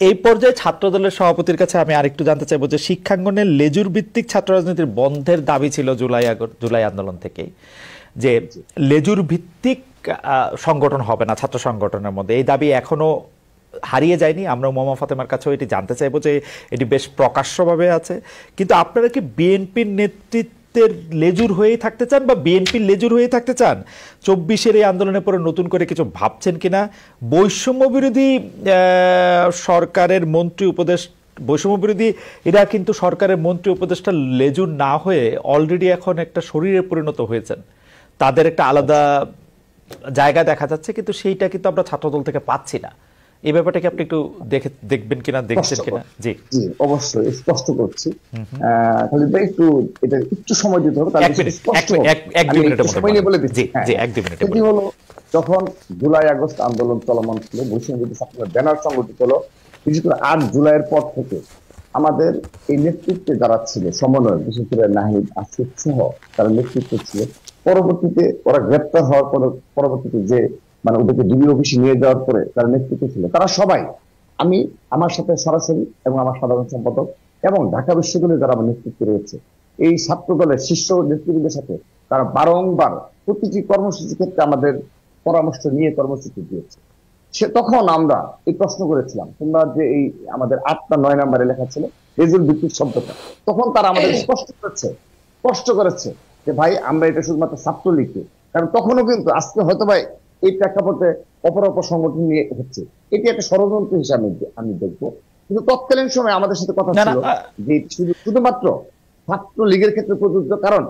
এই পর্যায়ে ছাত্রদলের সভাপতির কাছে আমি আরেকটু জানতে চাইবো যে শিক্ষাঙ্গনের লেজুর ভিত্তিক ছাত্র রাজনীতির বন্ধের দাবি ছিল জুলাই আন্দোলন থেকে, যে লেজুর ভিত্তিক সংগঠন হবে না ছাত্র সংগঠনের মধ্যে, এই দাবি এখনো হারিয়ে যায়নি। আমরা মোমা ফাতেমার কাছেও এটি জানতে চাইবো যে এটি বেশ প্রকাশ্যভাবে আছে, কিন্তু আপনারা কি বিএনপির নেতৃত্বের লেজুর হয়েই থাকতে চান বা বিএনপির লেজুর হয়ে থাকতে চান? 24-এর এই আন্দোলনের পরে নতুন করে কিছু ভাবছেন কিনা? বৈষম্য বিরোধী সরকারের মন্ত্রী বৈষম্য বিরোধী এরা কিন্তু সরকারের মন্ত্রী উপদেষ্টা লেজুর না হয়ে অলরেডি এখন একটা শরীরে পরিণত হয়েছেন, তাদের একটা আলাদা জায়গা দেখা যাচ্ছে, কিন্তু সেইটা কিন্তু আমরা ছাত্রদল থেকে পাচ্ছি না। এই ব্যাপারটাকে আপনি একটু দেখবেন কিনা, দেখছেন কিনা? জি অবশ্যই স্পষ্ট করছি। খালিদ ভাই একটু সময় দিতে হবে, এক দুই মিনিটের মধ্যে বলে দিচ্ছি। এটি হলো যখন জুলাই আগস্ট আন্দোলন চলমান ছিল, বৈষম্যবিরোধী ছাত্রদের ব্যানার সংগঠিত হলো, বিশেষ করে 8 জুলাইয়ের পর থেকে আমাদের এই নেতৃত্বে যারা ছিল সমন্বয়, বিশেষ করে নাহিদ, আসিফ সহ তারা নেতৃত্ব ছিল। পরবর্তীতে ওরা গ্রেপ্তার হওয়ার পরবর্তীতে যে মানে ওদেরকে ডিবি অফিসে নিয়ে যাওয়ার পরে তারা নেতৃত্ব ছিল, তারা সবাই আমি আমার সাথে সরাসরি এবং আমার সাধারণ সম্পাদক এবং ঢাকা বিশ্ববিদ্যালয়ে যারা আমার নেতৃত্বে রয়েছে এই ছাত্র দলের শীর্ষ নেতৃবৃন্দের সাথে তারা বারংবার প্রতিটি কর্মসূচির ক্ষেত্রে আমাদের পরামর্শ নিয়ে কর্মসূচি দিয়েছে। তখন আমরা এই প্রশ্ন করেছিলাম, তোমরা যে এই আমাদের 8 না 9 নম্বরে লেখা ছিল রেজুল ভিত্তিক শব্দটা, তখন তারা আমাদের স্পষ্ট করেছে যে ভাই আমরা এটা শুধুমাত্র ছাত্রলীগকে, কারণ তখনও কিন্তু আজকে হয়তো ভাই এই প্রেক্ষাপটে অপর সংগঠন নিয়ে হচ্ছে, এটি একটা ষড়যন্ত্র হিসাবে আমি দেখবো। কিন্তু তৎকালীন সময় আমাদের সাথে কথা ছিল যে শুধুমাত্র ছাত্র লীগের ক্ষেত্রে প্রযোজ্য। কারণ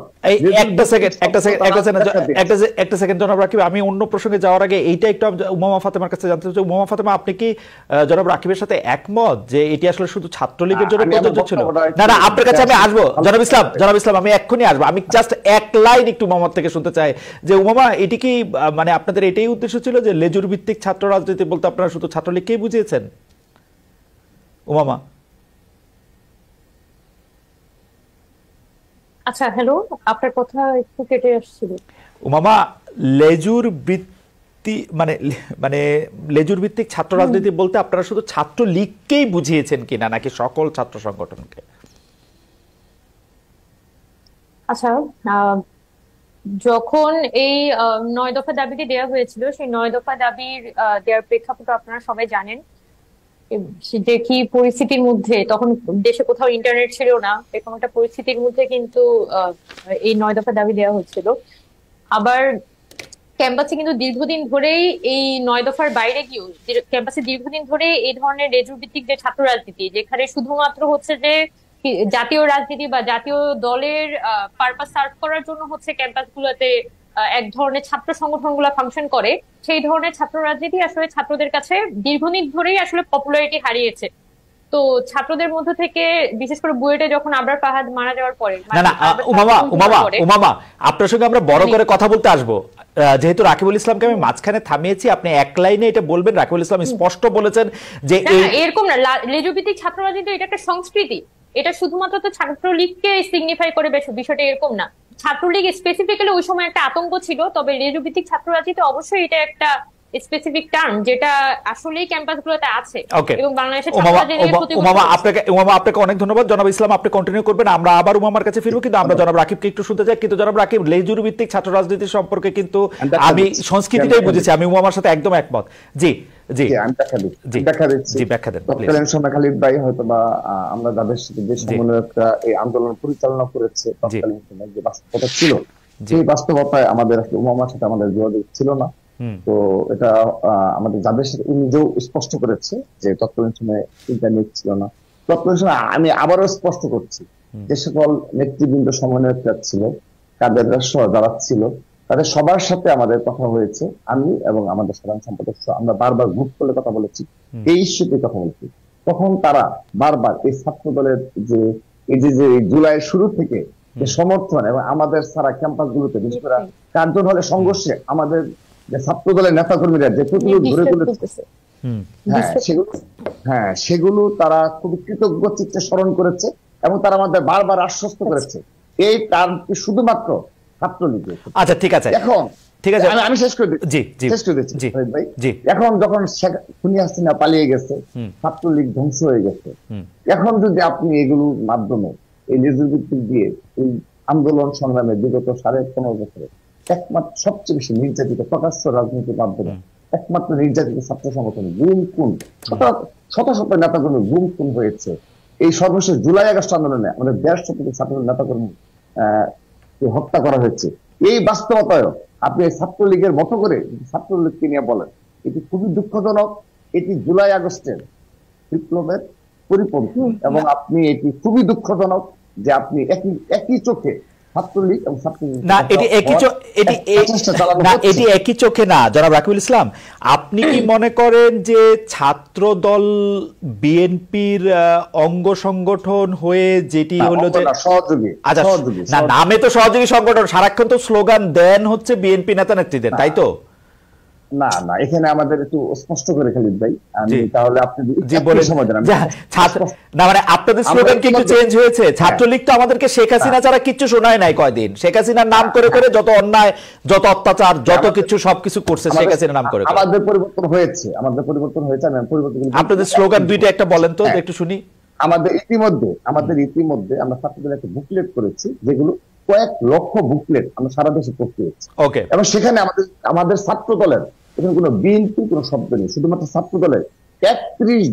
একটা সেকেন্ড জনাব রাকিব, আমি অন্য প্রসঙ্গে যাওয়ার আগে এইটা একটু উমামা ফাতেমার কাছে জানতে চাই। উমামা ফাতেমা, আপনি কি জনাব রাকিবের সাথে একমত যে এটি আসলে শুধু ছাত্রলীগের জন্য প্রযোজ্য ছিল? না, আপনার কাছে আমি আসবো জনাব ইসলাম, আমি এক্ষুনি আসবো। আমি জাস্ট এক লাইন একটু উমামার থেকে শুনতে চাই যে উমামা, এটি কি মানে আপনাদের এটাই উদ্দেশ্য ছিল যে লেজুর ভিত্তিক ছাত্র রাজনীতি বলতে আপনারা শুধু ছাত্রলীগকেই বুঝিয়েছেন? উমামা। আচ্ছা, হ্যালো, আপনার কথা একটু কেটে আসছিল। উমামা, লেজুর ভিত্তি মানে মানে লেজুর ভিত্তিক ছাত্র রাজনীতি বলতে আপনারা শুধু ছাত্র লীগকেই বুঝিয়েছেন কিনা, নাকি সকল ছাত্র সংগঠনকে? আচ্ছা, যখন এই 9 দফা দাবিটি দেওয়া হয়েছিল, সেই 9 দফা দাবির দেওয়ার প্রেক্ষাপট আপনারা সবাই জানেন যে কি পরিস্থিতির মধ্যে, তখন দেশে কোথাও ইন্টারনেট ছিল না, এরকম একটা পরিস্থিতির মধ্যে কিন্তু এই 9 দফা দাবি দেওয়া হচ্ছিল। আবার ক্যাম্পাসে কিন্তু দীর্ঘদিন ধরেই এই 9 দফার বাইরে গিয়েও ক্যাম্পাসে দীর্ঘদিন ধরে এই ধরনের লেজুর ভিত্তিক যে ছাত্র রাজনীতি, যেখানে শুধুমাত্র হচ্ছে যে জাতীয় রাজনীতি বা জাতীয় দলের পারপাস সার্ভ করার জন্য হচ্ছে ক্যাম্পাসগুলোতে এক ধরনের ছাত্র সংগঠনগুলো ফাংশন করে, সেই ধরনের ছাত্র রাজনীতি আসলে ছাত্রদের কাছে দীর্ঘদিন ধরেই আসলে পপুলারিটি হারিয়েছে। তো ছাত্রদের মধ্যে থেকে বিশেষ করে বুয়েটে যখন আবরার ফাহাদ মারা যাওয়ার পরে, উমামা আপনার সঙ্গে আমরা বড় করে কথা বলতে আসবো, যেহেতু রাকিবুল ইসলামকে আমি মাঝখানে থামিয়েছি, আপনি এক লাইনে এটা বলবেন। রাকিবুল ইসলাম স্পষ্ট বলেছেন যে এরকম না, লেজুভিত্তিক ছাত্র রাজনীতি এটা একটা সংস্কৃতি, এটা শুধুমাত্র তো ছাত্রলীগকে সিগনিফাই করে, বিষয়টা এরকম না। ছাত্রলীগ স্পেসিফিক্যালি ওই সময় একটা আতঙ্ক ছিল, তবে লেজুভিত্তিক ছাত্র রাজনীতি অবশ্যই এটা একটা স্পেসিফিক টার্ম যেটা আসলেই ক্যাম্পাসগুলোতে আছে এবং বাংলাদেশের ছাত্র রাজনীতির প্রতি। উমামা, আপনাকে অনেক ধন্যবাদ। জনাব ইসলাম, আপনি কন্টিনিউ করবেন, আমরা আবার উমামার কাছে ফিরবো, কিন্তু আমরা জনাব রাকিবকে একটু শুনতে চাই। কিন্তু জনাব রাকিব, লেজুর ভিত্তিক ছাত্র রাজনীতি সম্পর্কে কিন্তু আমি সংস্কৃতিটাই বুঝেছি, আমি উমামার সাথে একদম একমত। জি জি, আমি ব্যাখ্যা দিচ্ছি। তৎকালীন সময় খালিদ ভাই হয়তো বা আমরা যাদের সাথে যে সমন্বয়করা এই আন্দোলন পরিচালনা করেছে, তৎকালীন সময় যে বাস্তবতা ছিল, সেই বাস্তবতায় আমাদের আসলে উমামার সাথে আমাদের যোগাযোগ ছিল না। তো এটা আমাদের যাদের সাথে নিজেও স্পষ্ট করেছে যে তৎকালীন সময় ইন্টারনেট ছিল না। তৎকালীন সময় আমি আবারও স্পষ্ট করছি, যে সকল নেতৃবৃন্দ সমন্বয়করা ছিল, কাদের সহ যারা ছিল, তাদের সবার সাথে আমাদের কথা হয়েছে। আমি এবং আমাদের সাধারণ সম্পাদক আমরা বারবার গ্রুপ করে কথা বলেছি, এই ইস্যুতে কথা বলেছি। তখন তারা বারবার এই ছাত্র দলের যে এই যে জুলাইয়ের শুরু থেকে যে সমর্থন এবং আমাদের সারা ক্যাম্পাস গুলোতে বিশেষ করে কার্জন হলে সংঘর্ষে আমাদের যে ছাত্র দলের নেতা কর্মীরা যে প্রতিরোধ গড়ে তুলেছে, সেগুলো তারা খুবই কৃতজ্ঞ চিত্তে স্মরণ করেছে এবং তারা আমাদের বারবার আশ্বস্ত করেছে এই টার্মটি শুধুমাত্র ছাত্রলীগের। আচ্ছা, ঠিক আছে, এখন ঠিক আছে, আমি শেষ করে দিচ্ছি ভাই। এখন যখন খুনি হাসিনা পালিয়ে গেছে, ছাত্রলীগ ধ্বংস হয়ে গেছে, এখন যদি আপনি এগুলোর মাধ্যমে এই লেজুর ভিত্তিক দিয়ে এই আন্দোলন সংগ্রামে বিগত 15.5 বছরে একমাত্র সবচেয়ে বেশি নির্যাতিত প্রকাশ্য রাজনীতির মাধ্যমে একমাত্র নির্যাতিত ছাত্র সংগঠন গুম খুন, শত শত নেতাকর্মী গুম খুন হয়েছে। এই সর্বশেষ জুলাই আগস্ট আন্দোলনে আমাদের 150 ছাত্র নেতাকর্মী হত্যা করা হয়েছে। এই বাস্তবতায় আপনি ছাত্রলীগের মতো করে ছাত্রলীগকে নিয়ে বলেন, এটি খুবই দুঃখজনক। এটি জুলাই আগস্টের বিপ্লবের পরিপন্থী এবং আপনি এটি খুবই দুঃখজনক যে আপনি একই চোখে ছাত্রলীগ এবং এটি একই চোখে না। জনাব রাকিবুল ইসলাম, আপনি কি মনে করেন যে ছাত্র দল বিএনপির অঙ্গ সংগঠন হয়ে যেটি হলো যে সহযোগী, নামে তো সহযোগী সংগঠন, সারাক্ষণ তো স্লোগান দেন হচ্ছে বিএনপি নেতা নেত্রীদের, তাই তো? না না, এখানে আমাদের একটু স্পষ্ট করে খালিদ ভাই, আমি তাহলে আপনি জি বলেন না, মানে আপনাদের স্লোগান কি একটু চেঞ্জ হয়েছে? ছাত্রলীগ তো আমাদেরকে শেখ হাসিনা ছাড়া কিচ্ছু শোনায় নাই কয়দিন। শেখ হাসিনার নাম করে করে যত অন্যায়, যত অত্যাচার, যত কিছু সবকিছু করছে শেখ হাসিনার নাম করে। আমাদের পরিবর্তন হয়েছে, আমাদের পরিবর্তন হয়েছে। আমি পরিবর্তন, আপনাদের স্লোগান দুইটা একটা বলেন তো, একটু শুনি। আমাদের ইতিমধ্যে আমরা ছাত্রদের একটা বুকলেট করেছি, যেগুলো কয়েক লক্ষ বুকলেট আমরা সারা দেশে পৌঁছেছি। ওকে। এবং সেখানে আমাদের ছাত্র দলের এখানে কোনো বিএনপি কোনো শব্দ নেই, শুধুমাত্র ছাত্র দলের 31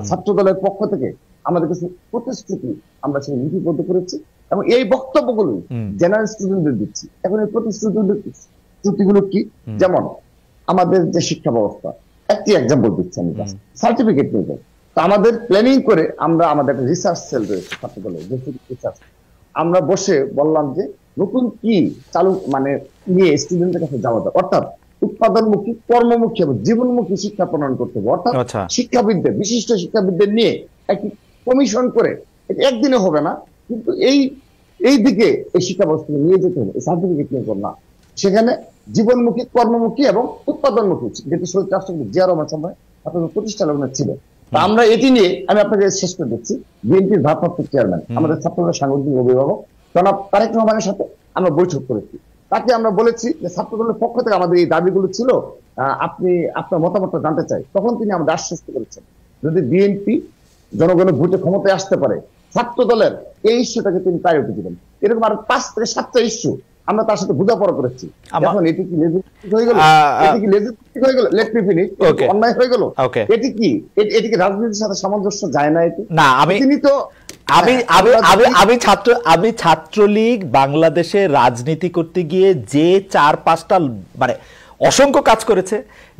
ছাত্র দলের পক্ষ থেকে আমাদের কিছু প্রতিশ্রুতি আমরা সেখানে লিপিবদ্ধ করেছি, এবং এই বক্তব্যগুলো জেনারেল স্টুডেন্টদের দিচ্ছি। এখন এই প্রতিশ্রুতিগুলো কি? যেমন আমাদের যে শিক্ষা ব্যবস্থা, একটি এক্সাম্পল দিচ্ছি আমি, সার্টিফিকেট নিয়ে তো আমাদের প্ল্যানিং করে আমরা আমাদের একটা রিসার্চ সেল রয়েছে ছাত্র দলের, রিসার্চ আমরা বসে বললাম যে নতুন কি চালু মানে নিয়ে স্টুডেন্টের কাছে যাওয়া যায়, অর্থাৎ উৎপাদনমুখী, কর্মমুখী এবং জীবনমুখী শিক্ষা প্রণয়ন করতে হবে। অর্থাৎ শিক্ষাবিদদের, বিশিষ্ট শিক্ষাবিদদের নিয়ে একটি কমিশন করে, একদিনে হবে না, কিন্তু এই দিকে এই শিক্ষা ব্যবস্থাকে নিয়ে যেতে হবে। সার্টিফিকেট নিয়ে করব না, সেখানে জীবনমুখী, কর্মমুখী এবং উৎপাদনমুখী, যেটি শহীদ রাষ্ট্রপতি জিয়া রহমান সময় আপনাদের প্রতিষ্ঠা লগ্নে ছিল। আমরা এটি নিয়ে আমি আপনাকে শেষ করে দিচ্ছি। বিএনপির ভারপ্রাপ্ত চেয়ারম্যান, আমাদের ছাত্রদের সাংগঠনিক অভিভাবক জনাব তারেক রহমানের সাথে আমরা বৈঠক করেছি। তাকে আমরা বলেছি যে ছাত্রদলের পক্ষ থেকে আমাদের এই দাবিগুলো ছিল, আপনি আপনার মতামতটা জানতে চাই। তখন তিনি আমাদের আশ্বস্ত করেছেন, যদি বিএনপি জনগণের ভোটে ক্ষমতায় আসতে পারে, ছাত্র দলের এই ইস্যুটাকে তিনি প্রায়োরিটি দিবেন। এরকম আরো 5 থেকে 7টা ইস্যু আমরা তার সাথে বোঝাপড়া করেছি। এখন এটি কি লেজিটিমেট হয়ে গেল? এটি কি লেজিটিমেট হয়ে গেল? Let me finish. অন্যায় হয়ে গেল? এটি কি রাজনীতির সাথে সামঞ্জস্য যায় না? এটি না, তিনি তো আমি ছাত্রলীগ বাংলাদেশে রাজনীতি করতে গিয়ে যে 4-5টা মানে অসংখ্য কাজ করেছে,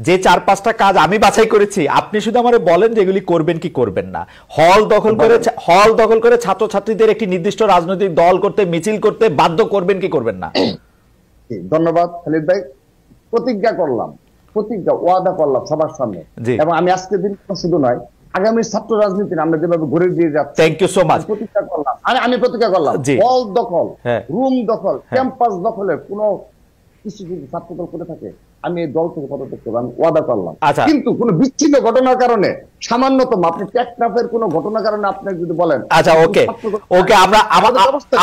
যে 4-5টা কাজ আমি বাছাই করেছি, আপনি শুধু আমারে বলেন যে এগুলি করবেন কি করবেন না। হল দখল করে ছাত্রছাত্রীদের একটি নির্দিষ্ট রাজনৈতিক দল করতে, মিছিল করতে বাধ্য করবেন কি করবেন না? ধন্যবাদ খালিদ ভাই। ওয়াদা করলাম সবার সামনে, এবং আমি আজকের দিন শুধু নয়, আগামী ছাত্র রাজনীতি আমরা যেভাবে গড়ে দিয়ে যাচ্ছি, থ্যাংক ইউ সো মাচ। আমি প্রতিজ্ঞা করলাম, হল দখল, রুম দখল, ক্যাম্পাস দখলের কোনো কিছু যদি ছাত্রদল করে থাকে, আমি এই দল থেকে পদত্যাগ করব, আমি ওয়াদা করলাম। কিন্তু কোন বিচ্ছিন্ন ঘটনার কারণে, সামান্যতম আপনি টেকনাফের কোন ঘটনার কারণে আপনি যদি বলেন, আচ্ছা ওকে, আমরা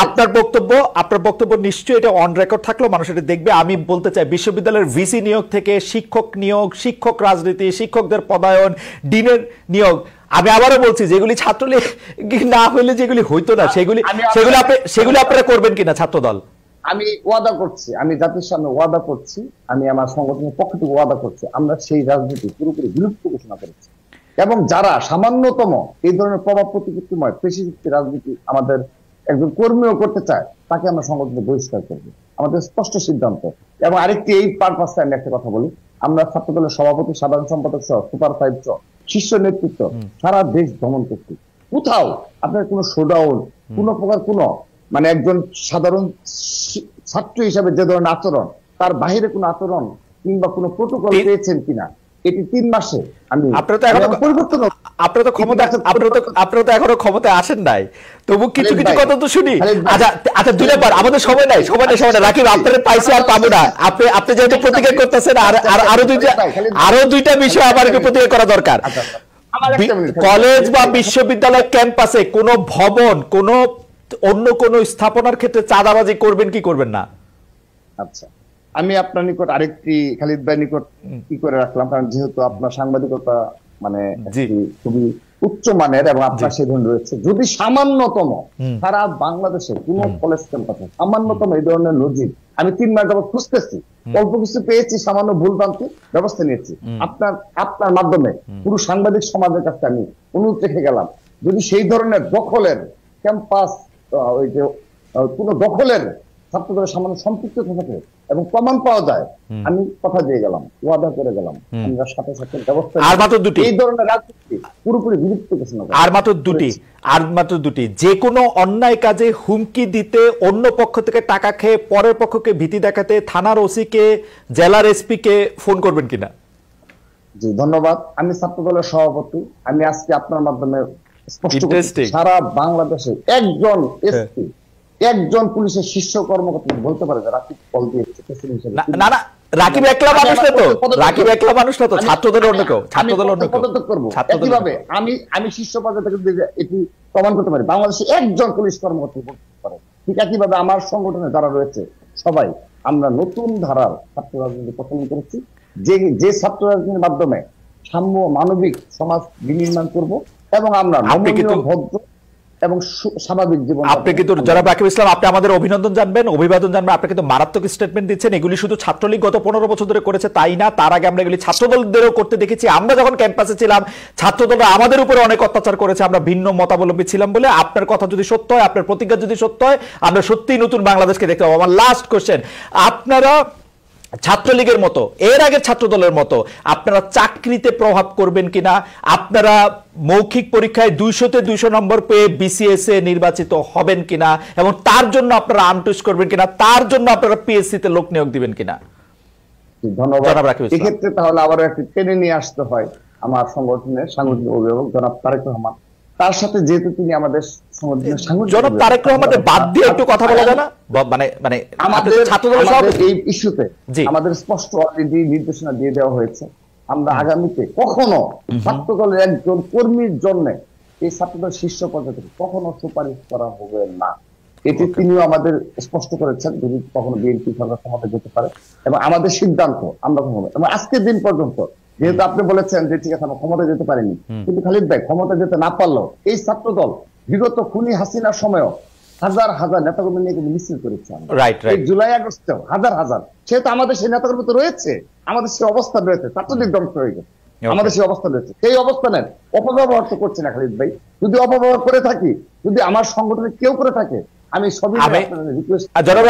আপনার বক্তব্য নিশ্চয়ই এটা অন রেকর্ড থাকলো, মানুষ এটা দেখবে। আমি বলতে চাই, বিশ্ববিদ্যালয়ের ভিসি নিয়োগ থেকে শিক্ষক নিয়োগ, শিক্ষক রাজনীতি, শিক্ষকদের পদায়ন, ডিনের নিয়োগ, আমি আবারও বলছি, যেগুলি ছাত্রলীগ না হইলে যেগুলি হইতো না, সেগুলি আপনারা করবেন কিনা ছাত্রদল? আমি ওয়াদা করছি, আমি জাতির সামনে ওয়াদা করছি, আমি আমার সংগঠনের পক্ষ থেকে ওয়াদা করছি, আমরা সেই রাজনীতি পুরোপুরি বিলুপ্ত ঘোষণা করেছি। এবং যারা সামান্যতম এই ধরনের প্রভাব প্রতিপত্তিময় পেশিভিত্তিক রাজনীতি আমাদের একজন কর্মীও করতে চায়, তাকে আমরা সংগঠনে বহিষ্কার করবো, আমাদের স্পষ্ট সিদ্ধান্ত। এবং আরেকটি এই পারপাসে আমি একটা কথা বলি, আমরা ছাত্রদলের সভাপতি, সাধারণ সম্পাদক সহ সুপার 5 সহ শীর্ষ নেতৃত্ব সারা দেশ ভ্রমণ করছি। কোথাও আপনার কোনো শোডাউন, কোন প্রকার কোনো মানে একজন সাধারণ ছাত্র হিসাবে যে ধরনের আচরণ, তার বাহিরে কোনো আচরণ কিংবা কোনো প্রোটোকল পেয়েছেন কিনা, এটি 3 মাসে আমি আপনারা তো এখনো ক্ষমতায় আসেন নাই, তবু কিছু কিছু কথা তো শুনি। আচ্ছা 2টা বার, আমাদের সময় নাই রাকিব, আপনারা পাইছি আর পাবো না। আপনি যেহেতু প্রতিজ্ঞা করতেছেন, আরো দুইটা বিষয় আমার একটু প্রতিজ্ঞা করা দরকার। কলেজ বা বিশ্ববিদ্যালয় ক্যাম্পাসে কোনো ভবন, কোনো অন্য কোন স্থাপনার ক্ষেত্রে চাঁদাবাজি করবেন কি করবেন না? আচ্ছা, আমি আপনার নিকট আরেকটি খালিদ ভাই নিকট কি করে রাখলাম, কারণ যেহেতু আপনার সাংবাদিকতা মানে খুবই উচ্চ মানের এবং আপনার সেই ধরনের রয়েছে, যদি সামান্যতম সারা বাংলাদেশে কোন কলেজ ক্যাম্পাসে সামান্যতম এই ধরনের নজির আমি 3 মাস যাবত খুঁজতেছি, অল্প কিছু পেয়েছি, সামান্য ভুলভ্রান্তি ব্যবস্থা নিয়েছি, আপনার মাধ্যমে পুরো সাংবাদিক সমাজের কাছে আমি অনুরোধ রেখে গেলাম, যদি সেই ধরনের দখলের ক্যাম্পাস, ওই যে কোন দখলের ছাত্রদের সামান্য সম্পৃক্ত থাকে এবং প্রমাণ পাওয়া যায়, আমি কথা দিয়ে গেলাম, ওয়াদা করে গেলাম, আমরা সাথে সাথে ব্যবস্থা। আর মাত্র 2টি, এই ধরনের রাজনীতি পুরোপুরি বিলুপ্ত ঘোষণা করা। আর মাত্র দুটি, যে কোনো অন্যায় কাজে হুমকি দিতে, অন্য পক্ষ থেকে টাকা খেয়ে পরের পক্ষকে ভীতি দেখাতে থানার ওসি কে, জেলার এসপি কে ফোন করবেন কিনা? জি ধন্যবাদ। আমি ছাত্রদলের সভাপতি, আমি আজকে আপনার মাধ্যমে স্পষ্ট করছি, সারা বাংলাদেশে একজন এসপি, একজন পুলিশের শীর্ষ কর্মকর্তা বলতে পারে যে রাকিব কল দিয়েছে। না না, রাকিব একলা মানুষ না তো, রাকিব একলা মানুষ না তো, ছাত্রদের অন্য কেউ, ছাত্রদের অন্য কেউ পদত্যাগ করবো। ছাত্রদের একইভাবে আমি শীর্ষ পর্যায়ে থেকে এটি প্রমাণ করতে পারি, বাংলাদেশে একজন পুলিশ কর্মকর্তা করতে পারে। ঠিক একইভাবে আমার সংগঠনে যারা রয়েছে সবাই আমরা নতুন ধারার ছাত্র রাজনীতি প্রচলন করেছি, যে ছাত্র রাজনীতির মাধ্যমে সাম্য মানবিক সমাজ বিনির্মাণ করব এবং আমরা নমনীয়, ভদ্র এবং স্বাভাবিক জীবন। আপনি কিন্তু জনাব রাকিব ইসলাম, আপনি আমাদের অভিনন্দন জানবেন, অভিবাদন জানবেন। আপনি কিন্তু মারাত্মক স্টেটমেন্ট দিচ্ছেন। এগুলি শুধু ছাত্রলীগ গত 15 বছর ধরে করেছে তাই না, তার আগে আমরা এগুলি ছাত্রদলদেরও করতে দেখেছি। আমরা যখন ক্যাম্পাসে ছিলাম ছাত্রদলরা আমাদের উপরে অনেক অত্যাচার করেছে, আমরা ভিন্ন মতাবলম্বী ছিলাম বলে। আপনার কথা যদি সত্য হয়, আপনার প্রতিজ্ঞা যদি সত্য হয়, আমরা সত্যিই নতুন বাংলাদেশকে দেখতে পাবো। আমার লাস্ট কোশ্চেন, আপনারা ছাত্রলীগের মতো, এর আগের ছাত্রদলের মতো আপনারা চাকরিতে প্রভাব করবেন কিনা? আপনারা মৌখিক পরীক্ষায় 200-তে 200 নম্বর পেয়ে বিসিএস এ নির্বাচিত হবেন কিনা, এবং তার জন্য আপনারা আনটুইস্ট করবেন কিনা, তার জন্য আপনারা পিএসসি তে লোক নিয়োগ দিবেন কিনা? ধন্যবাদ। এক্ষেত্রে তাহলে আবারও একটি টেনে নিয়ে আসতে হয় আমার সংগঠনের সাংগঠনিক অভিভাবক জনাব তারেক রহমান। তার সাথে যেহেতু তিনি আমাদের সংগঠনের সাংগঠনিক, জনাব তারেক রহমানের বাদ দিয়ে একটু কথা বলা যায় না? মানে আমাদের এই ইস্যুতে আমাদের স্পষ্ট অলরেডি নির্দেশনা দিয়ে দেওয়া হয়েছে। আমরা আগামীতে কখনো ছাত্রদলের একজন কর্মীর জন্য এই ছাত্রদল শীর্ষ পর্যায়ে থেকে কখনো সুপারিশ করা হবে না। এটি তিনিও আমাদের স্পষ্ট করেছেন, যদি কখনো বিএনপি সরকার ক্ষমতা যেতে পারে, এবং আমাদের সিদ্ধান্ত আমরা কখনো, এবং আজকের দিন পর্যন্ত যেহেতু আপনি বলেছেন যে ঠিক আছে আমরা ক্ষমতা যেতে পারিনি, কিন্তু খালিদ ভাই ক্ষমতা যেতে না পারলেও এই ছাত্রদল বিগত খুনি হাসিনার সময়ও হাজার হাজার নেতাকর্মী নিয়ে কিন্তু মিছিল করেছে। জুলাই আগস্টেও হাজার হাজার, সেহেতু আমাদের সেই নেতাকর্মী তো রয়েছে, আমাদের সেই অবস্থান রয়েছে, ছাত্রদের ধ্বংস হয়ে গেছে, আমাদের সেই অবস্থান রয়েছে। সেই অবস্থানের অপব্যবহার তো করছে না খালিদ ভাই। যদি অপব্যবহার করে থাকি, যদি আমার সংগঠনে কেউ করে থাকে, আমি সবই জনাব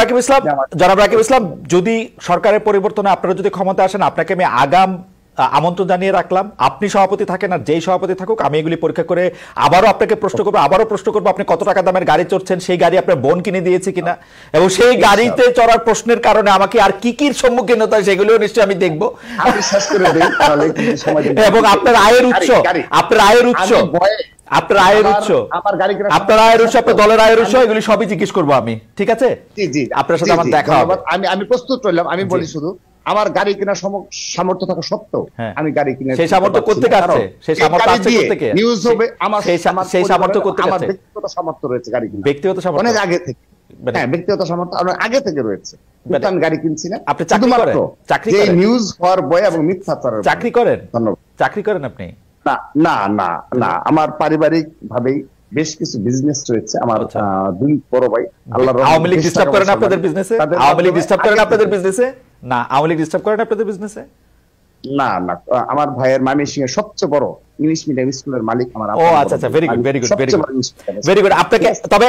রাকিব ইসলাম, যদি সরকারের পরিবর্তনে আপনারা যদি ক্ষমতা আসেন, আপনাকে আমি আগাম আমন্ত্রণ জানিয়ে রাখলাম। আপনি সভাপতি থাকেন আর যেই সভাপতি থাকুক, আমি এগুলি পরীক্ষা করে আবারও আপনাকে প্রশ্ন করবো, আবারও প্রশ্ন করবো আপনি কত টাকা দামের গাড়ি চড়ছেন, সেই গাড়ি আপনার বোন কিনে দিয়েছে কিনা, এবং সেই গাড়িতে চড়ার প্রশ্নের কারণে আমাকে আর কি কি সম্মুখীন হতে হয় সেগুলিও নিশ্চয়ই আমি দেখবো। এবং আপনার আয়ের উৎস, আপনার আয়ের উৎস, আপনার আয়ের উৎস, আপনার আয়ের উৎস, আপনার দলের আয়ের উৎস, এগুলি সবই জিজ্ঞেস করবো আমি। ঠিক আছে, আপনার সাথে আমার দেখা হবে। আমি প্রস্তুত রইলাম। আমি বলি শুধু আমার গাড়ি কেনার সামর্থ্য থাকা সত্ত্বেও আমি গাড়ি কিনে, সেই সামর্থ্য করতে আসছে, সেই সামর্থ্য আসছে থেকে নিউজ হবে আমার, সেই সামর্থ্য করতে আসছে, ব্যক্তিগত সামর্থ্য রয়েছে গাড়ি কিনা, ব্যক্তিগত সামর্থ্য অনেক আগে থেকে, হ্যাঁ ব্যক্তিগত সামর্থ্য অনেক আগে থেকে রয়েছে, কিন্তু আমি গাড়ি কিনছি না। আপনি চাকরি করেন? চাকরি করেন? নিউজ হওয়ার ভয় এবং মিথ্যাচার। চাকরি করেন? ধন্যবাদ। চাকরি করেন আপনি? না না না না, আমার পারিবারিক ভাবেই বেশ কিছু বিজনেস রয়েছে। আমার দুই বড় ভাই, আল্লাহর রহমতে। আওয়ামী লীগ ডিস্টার্ব করেন আপনাদের বিজনেসে? আওয়ামী লীগ ডিস্টার্ব করেন আপনাদের বিজনেসে? না, আওয়ামী লীগ ডিস্টার্ব করেন আপনাদের বিজনেসে? না না, আমার ভাইয়ের ময়মনসিংহ এর সবচেয়ে বড় ইংলিশ মিডিয়াম স্কুলের মালিক আমার। ও আচ্ছা আচ্ছা, very good very good very good very good. আপনাকে তবে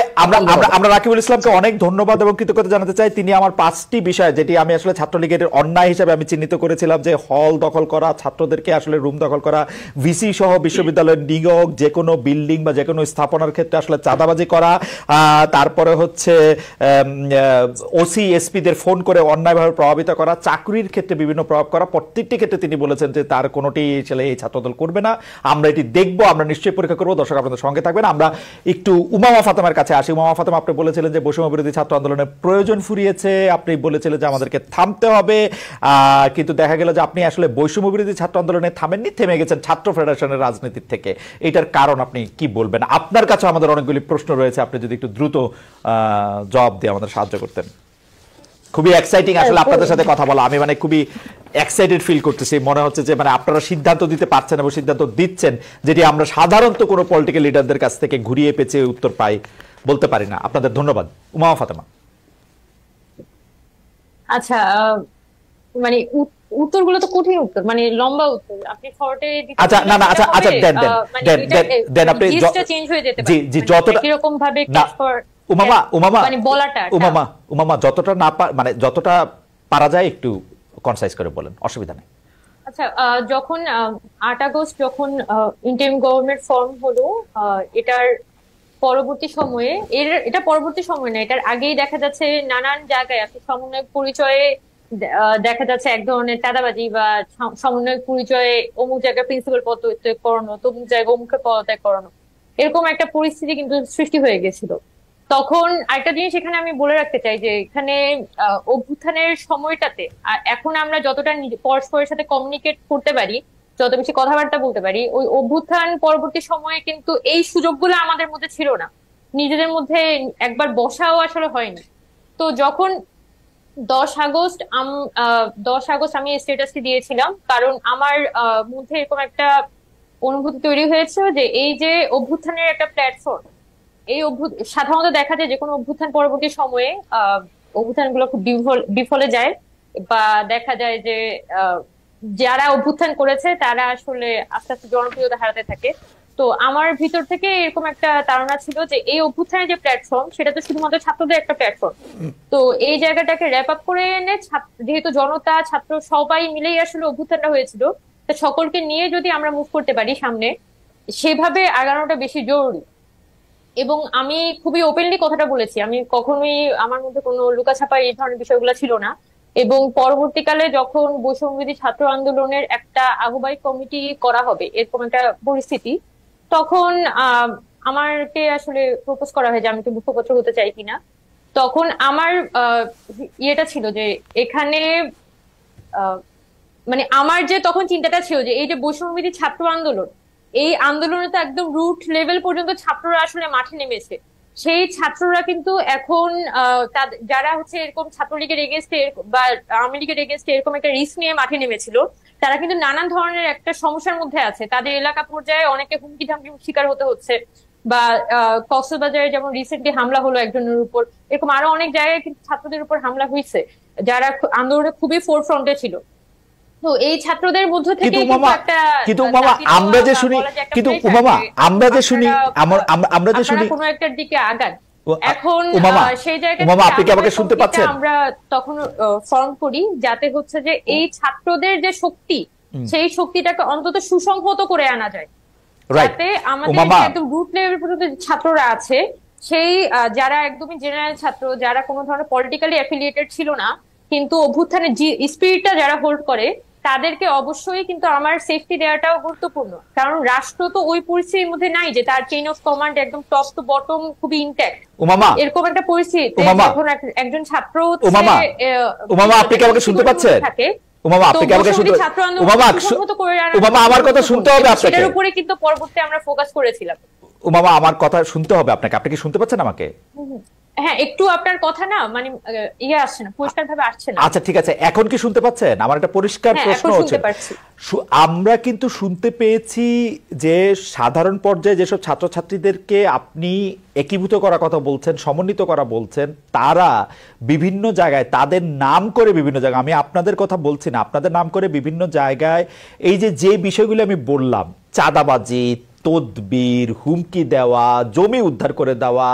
আমরা রাকিবুল ইসলামকে অনেক ধন্যবাদ এবং কৃতজ্ঞতা জানাতে চাই। তিনি আমার 5টি বিষয়, যেটি আমি আসলে ছাত্রলীগের অন্যায় হিসেবে আমি চিহ্নিত করেছিলাম, যে হল দখল করা, ছাত্রদেরকে আসলে রুম দখল করা, ভিসি সহ বিশ্ববিদ্যালয়ের নিয়োগ, যে কোনো বিল্ডিং বা যে কোনো স্থাপনার ক্ষেত্রে আসলে চাঁদাবাজি করা, তারপরে হচ্ছে ওসি এসপিদের ফোন করে অন্যায়ভাবে প্রভাবিত করা, চাকরির ক্ষেত্রে বিভিন্ন প্রভাব করা, প্রত্যেকটি ক্ষেত্রে তিনি বলেছেন যে তার কোনোটি আসলে এই ছাত্রদল করবে না। আমরা এটি দেখবো, আমরা নিশ্চয়ই পরীক্ষা করবো। দর্শক আপনাদের সঙ্গে থাকবেন। আমরা একটু উমামা ফাতেমার কাছে আসি। উমামা ফাতেমা, আপনি বলেছিলেন যে বৈষম্য বিরোধী ছাত্র আন্দোলনের প্রয়োজন ফুরিয়েছে, আপনি বলেছিলেন যে আমাদেরকে থামতে হবে, কিন্তু দেখা গেল যে আপনি আসলে বৈষম্য বিরোধী ছাত্র আন্দোলনে থামেননি, থেমে গেছেন ছাত্র ফেডারেশনের রাজনীতির থেকে। এটার কারণ আপনি কি বলবেন? আপনার কাছে আমাদের অনেকগুলি প্রশ্ন রয়েছে, আপনি যদি একটু দ্রুত জবাব দিয়ে আমাদের সাহায্য করতেন। খুবই এক্সাইটিং আসলে আপনাদের সাথে কথা বলা, আমি মানে খুবই এক্সাইটেড ফিল করতেছি। মনে হচ্ছে যে মানে আপনারা সিদ্ধান্ত দিতে পারছেন এবং সিদ্ধান্ত দিচ্ছেন, যেটি আমরা সাধারণত কোনো পলিটিক্যাল লিডারদের কাছ থেকে ঘুরিয়ে পেঁচে উত্তর পাই, বলতে পারি না। আপনাদের ধন্যবাদ। উমামা ফাতেমা। আচ্ছা, মানে উত্তরগুলো তো কঠিন উত্তর, মানে লম্বা উত্তর, আপনি শর্টে দিতে। আচ্ছা না না, আচ্ছা আচ্ছা, দেন আপনি চেঞ্জ হয়ে যেতে পারে। জি জি, যতটা এরকম ভাবে উমামা যতটা না মানে যতটা পারা যায় একটু কনসাইজ করে বলেন, অসুবিধা নেই। আচ্ছা, যখন 8 আগস্ট যখন ইন্টারিম গভর্নমেন্ট ফর্ম হলো, এটার পরবর্তী সময়ে, এটা পরবর্তী সময় না, এটার আগেই দেখা যাচ্ছে নানান জায়গায় আপনি সমন্বয়ক পরিচয়ে দেখা যাচ্ছে এক ধরনের চাঁদাবাজি, বা সমন্বয়ক পরিচয়ে অমুক জায়গায় প্রিন্সিপাল পদত্যাগ করানো, তমুক জায়গায় অমুকে পদত্যাগ করানো, এরকম একটা পরিস্থিতি কিন্তু সৃষ্টি হয়ে গেছিল। তখন আরেকটা জিনিস এখানে আমি বলে রাখতে চাই যে এখানে অভ্যুত্থানের সময়টাতে এখন আমরা যতটা পরস্পরের সাথে কমিউনিকেট করতে পারি, যত বেশি কথাবার্তা বলতে পারি, ওই অভ্যুত্থান পরবর্তী সময়ে কিন্তু এই সুযোগগুলো আমাদের মধ্যে ছিল না, নিজেদের মধ্যে একবার বসাও আসলে হয়নি। তো যখন 10 আগস্ট 10 আগস্ট আমি স্ট্যাটাসটি দিয়েছিলাম, কারণ আমার মধ্যে এরকম একটা অনুভূতি তৈরি হয়েছে যে এই যে অভ্যুত্থানের একটা প্ল্যাটফর্ম, এই সাধারণত দেখা যায় যে কোনো অভ্যুত্থান পরবর্তী সময়ে অভ্যুত্থানগুলো খুব বিফলে যায়, বা দেখা যায় যে যারা অভ্যুত্থান করেছে তারা আসলে আস্তে আস্তে জনপ্রিয়তা হারাতে থাকে। তো আমার ভিতর থেকে এরকম একটা ধারণা ছিল যে এই অভ্যুত্থানের যে প্ল্যাটফর্ম, সেটা তো শুধুমাত্র ছাত্রদের একটা প্ল্যাটফর্ম। তো এই জায়গাটাকে র্যাপ আপ করে এনে যেহেতু জনতা ছাত্র সবাই মিলেই আসলে অভ্যুত্থানটা হয়েছিল, তা সকলকে নিয়ে যদি আমরা মুভ করতে পারি সামনে, সেভাবে আগানোটা বেশি জরুরি। এবং আমি খুবই ওপেনলি কথাটা বলেছি, আমি কখনোই আমার মধ্যে কোনো লুকাছাপা এই ধরনের বিষয়গুলো ছিল না। এবং পরবর্তীকালে যখন বৈষম্যবিরোধী ছাত্র আন্দোলনের একটা আহ্বায়ক কমিটি করা হবে এরকম একটা পরিস্থিতি, তখন আমাকে আসলে প্রপোজ করা হয় যে আমি একটু মুখপত্র হতে চাই কিনা। তখন আমার ইয়েটা ছিল যে এখানে মানে আমার যে তখন চিন্তাটা ছিল যে এই যে বৈষম্যবিরোধী ছাত্র আন্দোলন, এই আন্দোলনে তো একদম রুট লেভেল পর্যন্ত ছাত্ররা আসলে মাঠে নেমেছে। সেই ছাত্ররা কিন্তু এখন যারা হচ্ছে এরকম ছাত্রলীগের এগেনস্টে বা আওয়ামী লীগের এগেনস্টে এরকম একটা রিস্ক নিয়ে মাঠে নেমেছিল, তারা কিন্তু নানান ধরনের একটা সমস্যার মধ্যে আছে। তাদের এলাকা পর্যায়ে অনেকে হুমকি ধামকির শিকার হতে হচ্ছে, বা কক্সবাজারে যেমন রিসেন্টলি হামলা হলো একজনের উপর, এরকম আরো অনেক জায়গায় কিন্তু ছাত্রদের উপর হামলা হয়েছে যারা আন্দোলনে খুবই ফোর ফ্রন্টে ছিল। তো এই ছাত্রদের মধ্য থেকে কিন্তু উমামা আমরা যে শুনি, কিন্তু উমামা আমরা যে শুনি, আমরা যে শুনি কোনো একটার দিকে আগান। এখন সেই উমামা আপনি কি আমাকে শুনতে পাচ্ছেন? আমরা তখন ফর্ম করি যাতে হচ্ছে যে এই ছাত্রদের যে শক্তি, সেই শক্তিটাকে অন্তত সুসংহত করে আনা যায়, যাতে আমাদের একদম রুট লেভেল পর্যন্ত ছাত্ররা আছে, সেই যারা একদমই জেনারেল ছাত্র, যারা কোনো ধরনের পলিটিক্যালি অ্যাফিলিয়েটেড ছিল না, কিন্তু অভ্যুত্থানের স্পিরিটটা যারা হোল্ড করে, তাদেরকে অবশ্যই কিন্তু আমার সেফটি দেওয়াটাও গুরুত্বপূর্ণ। কারণ রাষ্ট্র তো ওই পরিস্থিতির মধ্যে নাই যে তার চেইন অফ কমান্ড একদম টপ টু বটম খুবই ইনট্যাক্ট। এরকম একটা পরিস্থিতি যখন একজন ছাত্র আপনি কি আমাকে শুনতে পাচ্ছেন? আপনি কি আমাকে শুনতে? আমার কথা শুনতে হবে আপনাকে, সেটার উপরে কিন্তু পরবর্তী আমরা ফোকাস করেছিলাম। আমার কথা শুনতে হবে আপনাকে। আপনি কি শুনতে পাচ্ছেন আমাকে? হ্যাঁ, একটু আপনার কথা না মানে আসছে না, পরিষ্কার ভাবে আসছে না। আচ্ছা ঠিক আছে, এখন কি শুনতে পাচ্ছেন? আমার একটা পরিষ্কার প্রশ্ন হচ্ছে, আমরা কিন্তু শুনতে পেয়েছি যে সাধারণ পর্যায়ে যেসব ছাত্রছাত্রীদেরকে আপনি একীভূত করার কথা বলছেন, সমন্বিত করা বলছেন, তারা বিভিন্ন জায়গায় তাদের নাম করে বিভিন্ন জায়গায়, আমি আপনাদের কথা বলছি না, আপনাদের নাম করে বিভিন্ন জায়গায় এই যে বিষয়গুলো আমি বললাম, চাঁদাবাজি, তদবির, হুমকি দেওয়া, জমি উদ্ধার করে দেওয়া,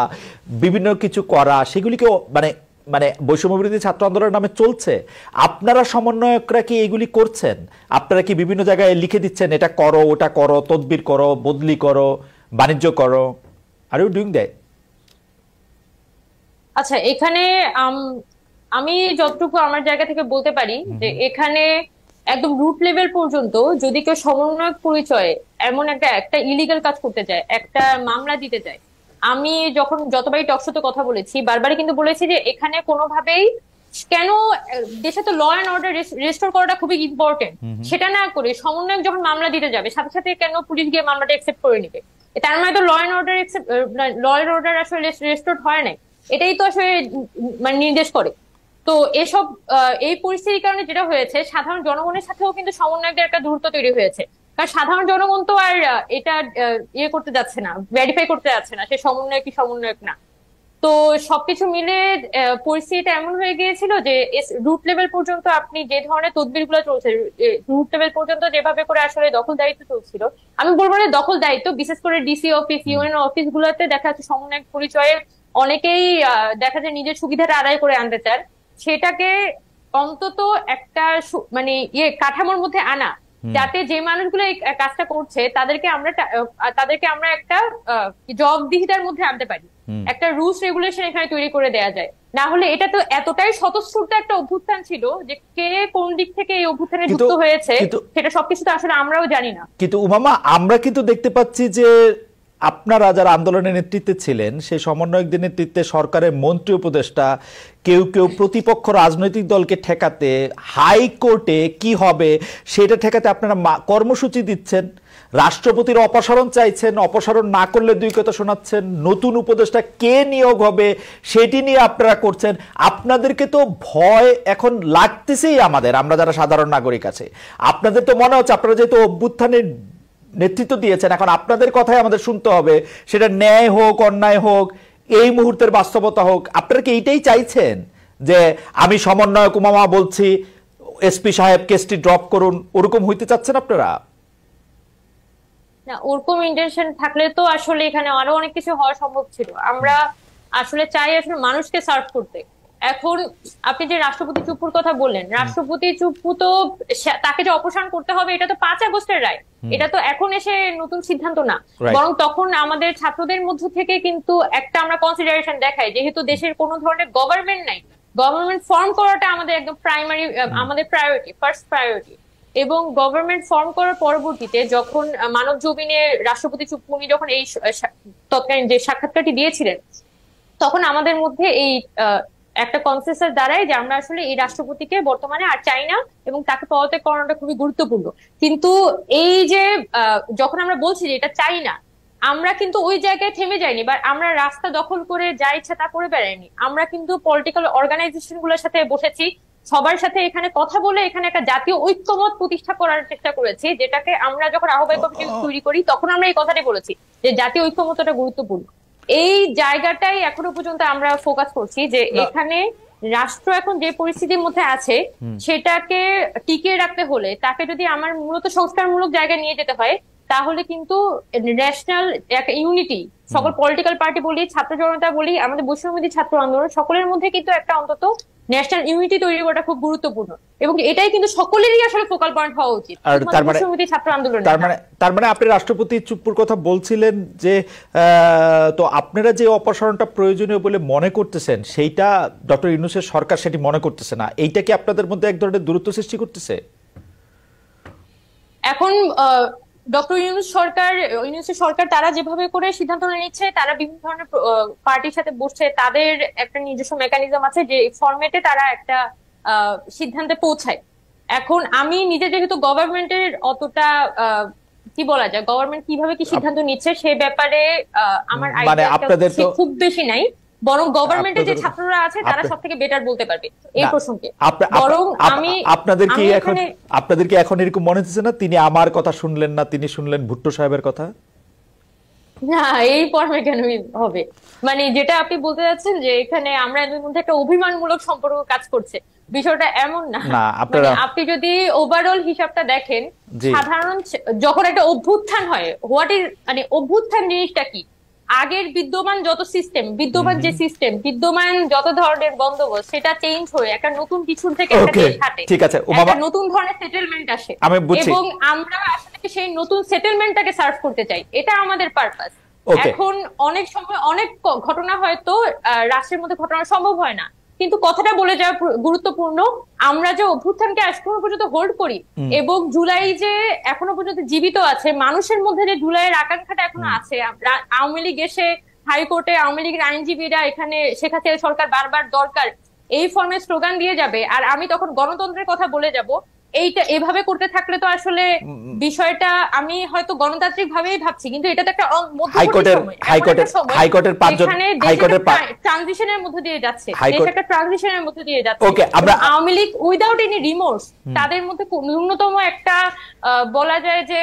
বিভিন্ন কিছু করা, সেগুলিকে মানে বৈষম্যবিরোধী ছাত্র আন্দোলনের নামে চলছে। আপনারা সমন্বয়করা কি এগুলি করছেন? আপনারা কি বিভিন্ন জায়গায় লিখে দিচ্ছেন এটা করো, ওটা করো, তদবির করো, বদলি করো, বাণিজ্য করো? Are you doing that? আচ্ছা, এখানে আমি যতটুকু আমার জায়গা থেকে বলতে পারি যে এখানে একদম রুট লেভেল পর্যন্ত যদি কেউ সমন্বয়ক পরিচয়ে এমন একটা ইলিগাল কাজ করতে চায়, একটা মামলা দিতে চায়, আমি যতবারই টকশোতে কথা বলেছি বারবারই কিন্তু বলেছি যে এখানে কোনোভাবেই কেন দেশে তো ল অ্যান্ড অর্ডার রেস্টোর করাটা খুবই ইম্পর্টেন্ট, সেটা না করে সমন্বয়ক যখন মামলা দিতে যাবে সাথে সাথে কেন পুলিশ গিয়ে মামলাটা একসেপ্ট করে নিবে? তার মানে তো ল অ্যান্ড অর্ডার আসলে রেস্টোর হয় নাই, এটাই তো আসলে মানে নির্দেশ করে। তো এসব এই পরিস্থিতির কারণে যেটা হয়েছে, সাধারণ জনগণের সাথেও কিন্তু সমন্বয়কদের একটা দূরত্ব তৈরি হয়েছে। কারণ সাধারণ জনগণ তো আর এটা করতে যাচ্ছে না, ভেরিফাই করতে যাচ্ছে না সে সমন্বয়ক কি সমন্বয়ক না। তো সবকিছু মিলে পরিস্থিতিটা এমন হয়ে গিয়েছিল যে রুট লেভেল পর্যন্ত আপনি যে ধরনের তদবির গুলো চলছে, রুট লেভেল পর্যন্ত যেভাবে করে আসলে দখল দায়িত্ব চলছিল, আমি বলবো না দখল দায়িত্ব, বিশেষ করে ডিসি অফিস, ইউএন অফিস গুলোতে দেখা যাচ্ছে সমন্বয়ক পরিচয়ে অনেকেই দেখা যায় নিজের সুবিধাটা আদায় করে আনতে চান, সেটাকে অন্তত একটা মানে কাঠামোর মধ্যে আনা, যাতে যে মানুষগুলো এই কাজটা করছে তাদেরকে আমরা একটা জবাবদিহিতার মধ্যে আনতে পারি, একটা রুলস রেগুলেশন এখানে তৈরি করে দেয়া যায়। না হলে এটা তো এতটাই স্বতঃস্ফূর্ত একটা অভ্যুত্থান ছিল যে কে কোন দিক থেকে এই অভ্যুত্থানে যুক্ত হয়েছে সেটা সবকিছু তো আসলে আমরাও জানি না। কিন্তু উমামা আমরা কিন্তু দেখতে পাচ্ছি যে আপনারা যারা আন্দোলনের নেতৃত্বে ছিলেন সেই সমন্বয়কদের নেতৃত্বে সরকারের মন্ত্রী উপদেষ্টা কেউ কেউ প্রতিপক্ষ রাজনৈতিক দলকে ঠেকাতে হাইকোর্টে কি হবে সেটা ঠেকাতে আপনারা কর্মসূচি দিচ্ছেন, রাষ্ট্রপতির অপসারণ চাইছেন, অপসারণ না করলে দুই কথা শোনাচ্ছেন, নতুন উপদেষ্টা কে নিয়োগ হবে সেটি নিয়ে আপনারা করছেন। আপনাদেরকে তো ভয় এখন লাগতেছেই আমরা যারা সাধারণ নাগরিক আছে। আপনাদের তো মনে হচ্ছে আপনারা যেহেতু অভ্যুত্থানের নেতৃত্ব দিয়েছেন, এখন আপনাদের কথাই আমাদের শুনতে হবে, সেটা ন্যায় হোক অন্যায় হোক, এই মুহূর্তের বাস্তবতা হোক। আপনারা কি এইটাই চাইছেন যে আমি সমন্বয়ক উমামা বলছি এসপি সাহেব কেসটি ড্রপ করুন, ওরকম হইতে চাচ্ছেন আপনারা? না, ওরকম ইন্টেনশন থাকলে তো আসলে এখানে আরো অনেক কিছু হওয়া সম্ভব ছিল। আমরা আসলে চাই আসলে মানুষকে সার্ভ করতে। এখন আপনি যে রাষ্ট্রপতি চুপ্পুর কথা বললেন, রাষ্ট্রপতি চুপ্পু তো তাকে যে অপসারণ করতে হবে এটা তো 5 আগস্টের রায়, এটা তো এখন এসে নতুন সিদ্ধান্ত না, বরং তখন আমাদের ছাত্রদের মধ্য থেকে কিন্তু একটা আমরা কনসিডারেশন দেখাই, যেহেতু দেশের কোনো ধরনের গভর্নমেন্ট নাই, গভর্নমেন্ট ফর্ম করাটা আমাদের একদম প্রাইমারি, আমাদের প্রায়োরিটি, ফার্স্ট প্রায়োরিটি। এবং গভর্নমেন্ট ফর্ম করার পরবর্তীতে যখন মানব জমিনে রাষ্ট্রপতি চুপ্পু উনি যখন এই তৎকালীন যে সাক্ষাৎকারটি দিয়েছিলেন, তখন আমাদের মধ্যে এই একটা কনসেনসাস দাঁড়ায় যে আমরা আসলে এই রাষ্ট্রপতিকে বর্তমানে আর চাই না এবং তাকে পদত্যাগ করানোটা খুবই গুরুত্বপূর্ণ। কিন্তু এই যে যখন আমরা বলছি যে এটা চাই না, আমরা কিন্তু ওই জায়গায় থেমে যাইনি বা আমরা রাস্তা দখল করে যা ইচ্ছা তা করে বেড়াইনি। আমরা কিন্তু পলিটিক্যাল অর্গানাইজেশন গুলোর সাথে বসেছি, সবার সাথে এখানে কথা বলে এখানে একটা জাতীয় ঐক্যমত প্রতিষ্ঠা করার চেষ্টা করেছি, যেটাকে আমরা যখন আহ্বায়ক কমিটি তৈরি করি তখন আমরা এই কথাটি বলেছি যে জাতীয় ঐক্যমতটা গুরুত্বপূর্ণ। এই জায়গাটাই এখনো পর্যন্ত আমরা ফোকাস করছি যে এখানে রাষ্ট্র এখন যে পরিস্থিতির মধ্যে আছে সেটাকে টিকিয়ে রাখতে হলে তাকে যদি আমার মূলত সংস্কারমূলক জায়গায় নিয়ে যেতে হয়, তাহলে কিন্তু ন্যাশনাল একটা ইউনিটি, সকল পলিটিক্যাল পার্টি বলি, ছাত্র জনতা বলি, আমাদের বৈষম্যবিরোধী ছাত্র আন্দোলন, সকলের মধ্যে কিন্তু একটা অন্তত ন্যাশনাল ইউনিটি তৈরি করাটা খুব গুরুত্বপূর্ণ এবং এটাই কিন্তু সকলেরই আসলে ফোকাল পয়েন্ট হওয়া উচিত। ছাত্র আন্দোলন তার মানে আপনি রাষ্ট্রপতি চুপ্পুর কথা বলছিলেন যে তো আপনারা যে অপসারণটা প্রয়োজনীয় বলে মনে করতেছেন সেইটা ডক্টর ইউনূসের সরকার সেটি মনে করতেছে না, এইটা কি আপনাদের মধ্যে এক ধরনের দূরত্ব সৃষ্টি করতেছে? এখন ডক্টর ইউনূসের সরকার তারা যেভাবে করে সিদ্ধান্ত নিচ্ছে, তারা বিভিন্ন ধরনের পার্টির সাথে বসছে, তাদের একটা নিজস্ব মেকানিজম আছে যে ফরম্যাটে তারা একটা সিদ্ধান্তে পৌঁছায়। এখন আমি নিজে যেহেতু গভর্নমেন্টের অতটা কি বলা যায়, গভর্নমেন্ট কিভাবে কি সিদ্ধান্ত নিচ্ছে সে ব্যাপারে আমার আইডিয়া খুব বেশি নাই, বরং গভর্নমেন্টের যে ছাত্ররা আছে তারা সব থেকে বেটার বলতে পারবে এই প্রসঙ্গে। বরং আপনাদের কি এখন এরকম মনে হচ্ছে না তিনি আমার কথা শুনলেন না, তিনি শুনলেন ভুট্টো সাহেবের কথা? না, এই ফর্মে কেন হবে? মানে যেটা আপনি বলতে যাচ্ছেন যে এখানে আমরা এদের মধ্যে একটা অভিমানমূলক সম্পর্ক কাজ করছে, বিষয়টা এমন না। আপনি যদি ওভারঅল হিসাবটা দেখেন, সাধারণ যখন একটা অভ্যুত্থান হয়, হোয়াট ইজ মানে অভ্যুত্থান জিনিসটা কি? আগের বিদ্যমান যত সিস্টেম, বিদ্যমান যত ধরনের বন্দোবস্ত সেটা চেঞ্জ হয়ে একটা নতুন কিছুর থেকে একটা দেশ হাঁটে, একটা নতুন ধরনের সেটেলমেন্ট আসে এবং আমরা আসলে সেই নতুন সেটেলমেন্টটাকে সার্ভ করতে চাই, এটা আমাদের পারপাস। এখন অনেক সময় অনেক ঘটনা হয়তো রাষ্ট্রের মধ্যে ঘটনা সম্ভব হয় না, কিন্তু কথাটা বলে যাওয়া গুরুত্বপূর্ণ। আমরা যে অভ্যুত্থানকে এখনো পর্যন্ত হোল্ড করি এবং জুলাই যে এখনো পর্যন্ত জীবিত আছে, মানুষের মধ্যে যে জুলাইয়ের আকাঙ্ক্ষাটা এখনো আছে, আওয়ামী লীগ এসে হাইকোর্টে আওয়ামী লীগের আইনজীবীরা এখানে শেখ হাসিনা সরকার বারবার দরকার এই ফর্মে স্লোগান দিয়ে যাবে, আর আমি তখন গণতন্ত্রের কথা বলে যাব। এইটা এভাবে করতে থাকলে তো আসলে বিষয়টা আমি হয়তো গণতান্ত্রিক ভাবেই ভাবছি, কিন্তু এটা তো একটা ট্রানজিশনের মধ্যে দিয়ে যাচ্ছে, একটা ট্রানজিশনের মধ্যে দিয়ে যাচ্ছে। Awami League without any remorse, তাদের মধ্যে ন্যূনতম একটা বলা যায় যে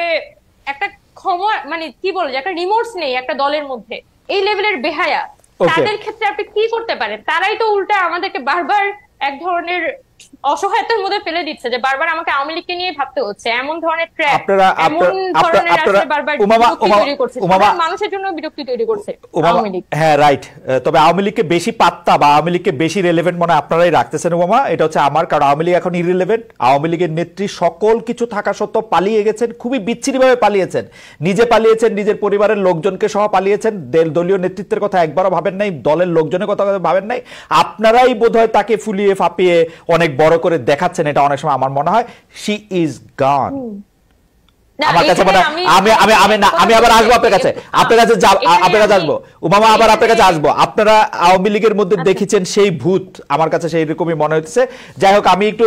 একটা ক্ষমা, মানে কি বলে যে একটা রিমোর্স নেই একটা দলের মধ্যে, এই লেভেলের বেহায়া। তাদের ক্ষেত্রে আপনি কি করতে পারেন? তারাই তো উল্টা আমাদেরকে বারবার এক ধরনের অসহায়তার মধ্যে ফেলে দিচ্ছে যে বারবার আমাকে আওয়ামী লীগকে নিয়ে ভাবতে হচ্ছে, এমন ধরনের ট্র্যাপ, এমন ধরনের আসলে বারবার বিরক্তি তৈরি করছে, মানুষের জন্য বিরক্তি তৈরি করছে আওয়ামী লীগ। হ্যাঁ, রাইট। তবে আওয়ামী লীগকে বেশি পাত্তা বা আওয়ামী লীগকে বেশি রেলেভেন্ট মনে আপনারাই রাখতেছেন ওবামা, এটা হচ্ছে আমার, কারণ আওয়ামী লীগ এখন ইররিলেভেন্ট। আওয়ামী লীগের নেত্রী সকল কিছু থাকা সত্ত্বেও পালিয়ে গেছেন, খুবই বিচ্ছিরিভাবে পালিয়েছেন, নিজে পালিয়েছেন, নিজের পরিবারের লোকজনকে সহ পালিয়েছেন, দলীয় নেতৃত্বের কথা একবারও ভাবেন নাই, দলের লোকজনের কথা ভাবেন নাই। আপনারাই বোধহয় তাকে ফুলিয়ে ফাঁপিয়ে অনেক বড় করে দেখাচ্ছেন, এটা অনেক সময় আমার মনে হয়। শি ইজ গন, আমার কাছে মনে হয় আমি আবার আসবো আপনার কাছে আসবো উমামা, আবার আপনার কাছে আসবো। আপনারা আওয়ামী লীগের মধ্যে দেখেছেন সেই ভূত, আমার কাছে সেই রকমই মনে হচ্ছে। যাই হোক, আমি একটু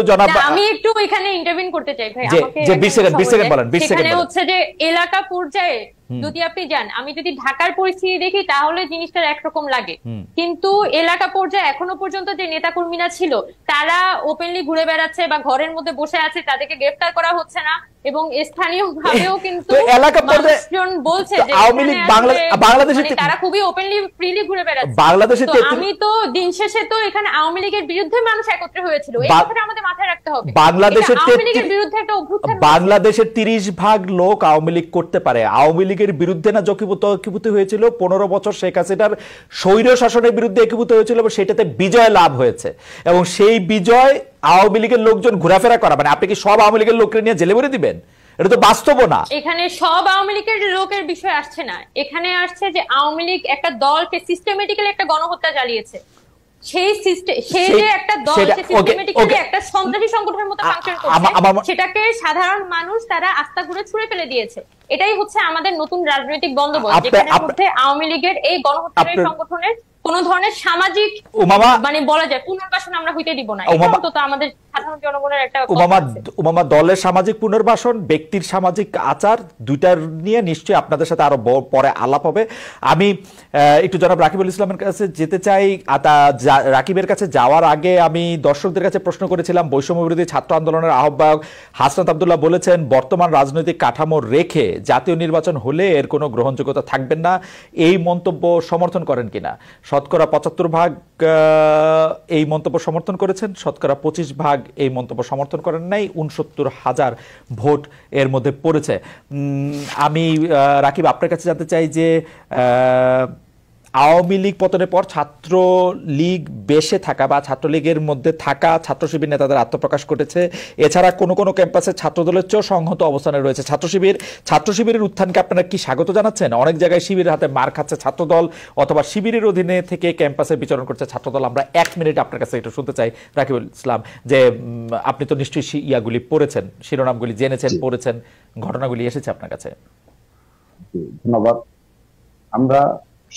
আমি একটু এখানে ইন্টারভিউ করতে চাই ভাই, আমাকে যে 20 সেকেন্ড বলেন। সেখানে হচ্ছে যে এলাকা পর্যায়ে যদি আপনি যান, আমি যদি ঢাকার পরিস্থিতি দেখি তাহলে জিনিসটা একরকম লাগে, কিন্তু এলাকা পর্যায়ে এখনো পর্যন্ত যে নেতাকর্মীরা ছিল তারা ওপেনলি ঘুরে বেড়াচ্ছে বা ঘরের মধ্যে বসে আছে, তাদেরকে গ্রেফতার করা হচ্ছে না, এবং স্থানীয় ভাবেও কিন্তু মানুষজন বলছে যে আওয়ামী লীগ বাংলাদেশে তারা খুবই ওপেনলি ফ্রিলি ঘুরে বেড়াচ্ছে। বাংলাদেশে আমি তো দিন শেষে তো এখানে আওয়ামী লীগের বিরুদ্ধে মানুষ একত্রে হয়েছিল, এই কথাটা আমাদের মাথায় রাখতে হবে। বাংলাদেশের আওয়ামী লীগের বিরুদ্ধে একটা অভ্যুত্থান, বাংলাদেশের 30% লোক আওয়ামী লীগ করতে পারে। আওয়ামী লীগের বিরুদ্ধে না একীভূত হয়েছিল 15 বছর শেখ হাসিনার স্বৈর শাসনের বিরুদ্ধে একীভূত হয়েছিল, এবং সেটাতে বিজয় লাভ হয়েছে, এবং সেই বিজয় আওয়ামী লীগের লোকজন ঘোরাফেরা করা, মানে আপনি কি সব আওয়ামী লীগের লোককে নিয়ে জেলে ভরে দিবেন? এটা তো বাস্তব না। এখানে সব আওয়ামী লীগের লোকের বিষয় আসছে না, এখানে আসছে যে আওয়ামী লীগ একটা দলকে সিস্টেমেটিক্যালি একটা গণহত্যা চালিয়েছে। সেই যে একটা দল সিস্টেমেটিক্যালি একটা সন্ত্রাসী সংগঠনের মতো ফাংশন করছে, সেটাকে সাধারণ মানুষ তারা আস্থা ঘুরে ছুঁড়ে ফেলে দিয়েছে। এটাই হচ্ছে আমাদের নতুন রাজনৈতিক বন্দোবস্ত, যেখানের মধ্যে আওয়ামী লীগের এই গণহত্যাকারী সংগঠনের কোন ধরনের সামাজিক মানে বলা যায় পুনর্বাসন আমরা হইতে দিব না। এটা অন্তত আমাদের সাধারণ জনগণের একটা উমামা, দলের সামাজিক পুনর্বাসন, ব্যক্তির সামাজিক আচার, দুইটার নিয়ে নিশ্চয়ই আপনাদের সাথে আরো পরে আলাপ হবে। আমি একটু জনাব রাকিবুল ইসলামের কাছে যেতে চাই। রাকিবের কাছে যাওয়ার আগে আমি দর্শকদের কাছে প্রশ্ন করেছিলাম, বৈষম্য বিরোধী ছাত্র আন্দোলনের আহ্বায়ক হাসনাত আব্দুল্লাহ বলেছেন বর্তমান রাজনৈতিক কাঠামো রেখে জাতীয় নির্বাচন হলে এর কোনো গ্রহণযোগ্যতা থাকবেন না। এই মন্তব্য সমর্থন করেন কিনা? শতকরা 75% এই মন্তব্য সমর্থন করেছেন, শতকরা 25% এই মন্তব্য সমর্থন করেন নাই। 69,000 ভোট এর মধ্যে পড়েছে। আমি রাকিব আপনার কাছে জানতে চাই যে আওয়ামী লীগ পতনের পর ছাত্র লীগ বেশে থাকা বা ছাত্রলীগের মধ্যে থাকা ছাত্র শিবির নেতাদের আত্মপ্রকাশ ঘটেছে। এছাড়া কোনো কোনো ক্যাম্পাসে ছাত্রদলের চেয়েও সংহত অবস্থানে রয়েছে ছাত্র শিবিরের উত্থানকে আপনারা কি স্বাগত জানাচ্ছেন? অনেক জায়গায় শিবিরের হাতে মার খাচ্ছে ছাত্রদল, অথবা শিবিরের অধীনে থেকে ক্যাম্পাসে বিচরণ করছে ছাত্রদল। আমরা 1 মিনিট আপনার কাছে একটু শুনতে চাই রাকিবুল ইসলাম, যে আপনি তো নিশ্চয়ই ইয়াগুলি পড়েছেন, শিরোনামগুলি জেনেছেন, পড়েছেন, ঘটনাগুলি এসেছে আপনার কাছে। ধন্যবাদ। আমরা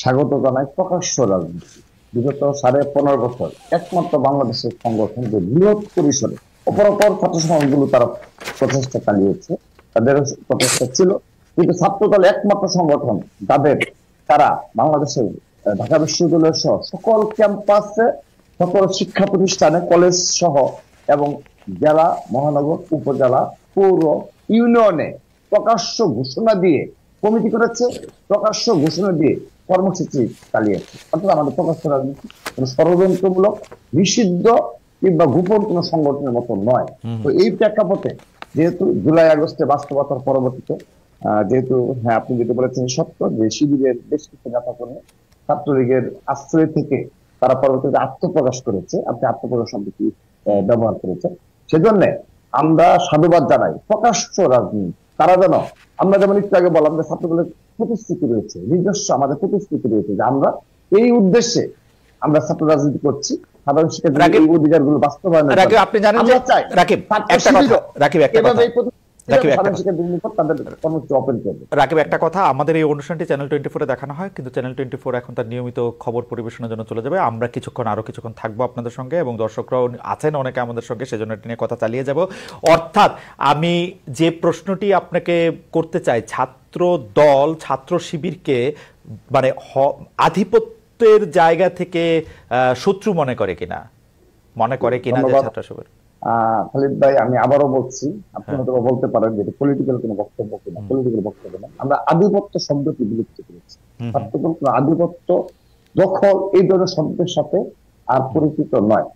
স্বাগত জানাই প্রকাশ্য রাজনীতি। বিগত 15.5 বছর একমাত্র বাংলাদেশের সংগঠন যে বৃহৎ পরিসরে অপরাপর ছাত্র সমাজগুলো তারা প্রচেষ্টা চালিয়েছে, তাদের প্রচেষ্টা ছিল, কিন্তু ছাত্রদল একমাত্র সংগঠন যাদের তারা বাংলাদেশের ঢাকা বিশ্ববিদ্যালয় সহ সকল ক্যাম্পাসে, সকল শিক্ষা প্রতিষ্ঠানে, কলেজ সহ এবং জেলা, মহানগর, উপজেলা, পৌর, ইউনিয়নে প্রকাশ্য ঘোষণা দিয়ে কমিটি করেছে, প্রকাশ্য ঘোষণা দিয়ে কর্মসূচি চালিয়েছে। অর্থাৎ আমাদের প্রকাশ্য রাজনীতি কোন ষড়যন্ত্রমূলক, নিষিদ্ধ কিংবা গোপন কোন সংগঠনের মতো নয়। তো এই প্রেক্ষাপটে যেহেতু জুলাই আগস্টে বাস্তবতার পরবর্তীতে যেহেতু হ্যাঁ আপনি যেটা বলেছেন সত্য, যে শিবিরের বেশ কিছু নেতা কর্মী ছাত্রলীগের আশ্রয় থেকে তারা পরবর্তীতে আত্মপ্রকাশ করেছে, আপনি আত্মপ্রকাশ শব্দটি ব্যবহার করেছেন, সেজন্য আমরা সাধুবাদ জানাই। প্রকাশ্য রাজনীতি তারা যেন, আমরা যেমন একটু আগে বললাম যে ছাত্রদলের প্রতিশ্রুতি রয়েছে, নিজস্ব আমাদের প্রতিশ্রুতি রয়েছে যে আমরা এই উদ্দেশ্যে আমরা ছাত্র রাজনীতি করছি, সাধারণ শিক্ষার্থীদের অধিকার গুলো বাস্তবায়ন। আপনি জানেন যে রাকিব একটা কথা, আমাদের এই অনুষ্ঠানটি চ্যানেল 24-এ দেখানো হয়, কিন্তু চ্যানেল 24 এখন তার নিয়মিত খবর পরিবেশনের জন্য চলে যাবে। আমরা আরো কিছুক্ষণ থাকবো আপনাদের সঙ্গে, এবং দর্শকরাও আছেন অনেকে আমাদের সঙ্গে, সেজন্য এটা নিয়ে কথা চালিয়ে যাব। অর্থাৎ আমি যে প্রশ্নটি আপনাকে করতে চাই, ছাত্র দল ছাত্র শিবিরকে মানে আধিপত্যের জায়গা থেকে শত্রু মনে করে কিনা যে ছাত্র শিবির? খালিদ ভাই, আমি আবারও বলছি, আপনি হয়তো বলতে পারেন যে পলিটিক্যাল কোনো বক্তব্য কিনা, পলিটিক্যাল বক্তব্য না। আমরা আধিপত্য শব্দটি বিলুপ্ত করেছি। ছাত্রদল কোনো আধিপত্য, দখল এই ধরনের শব্দের সাথে আর পরিচিত নয়।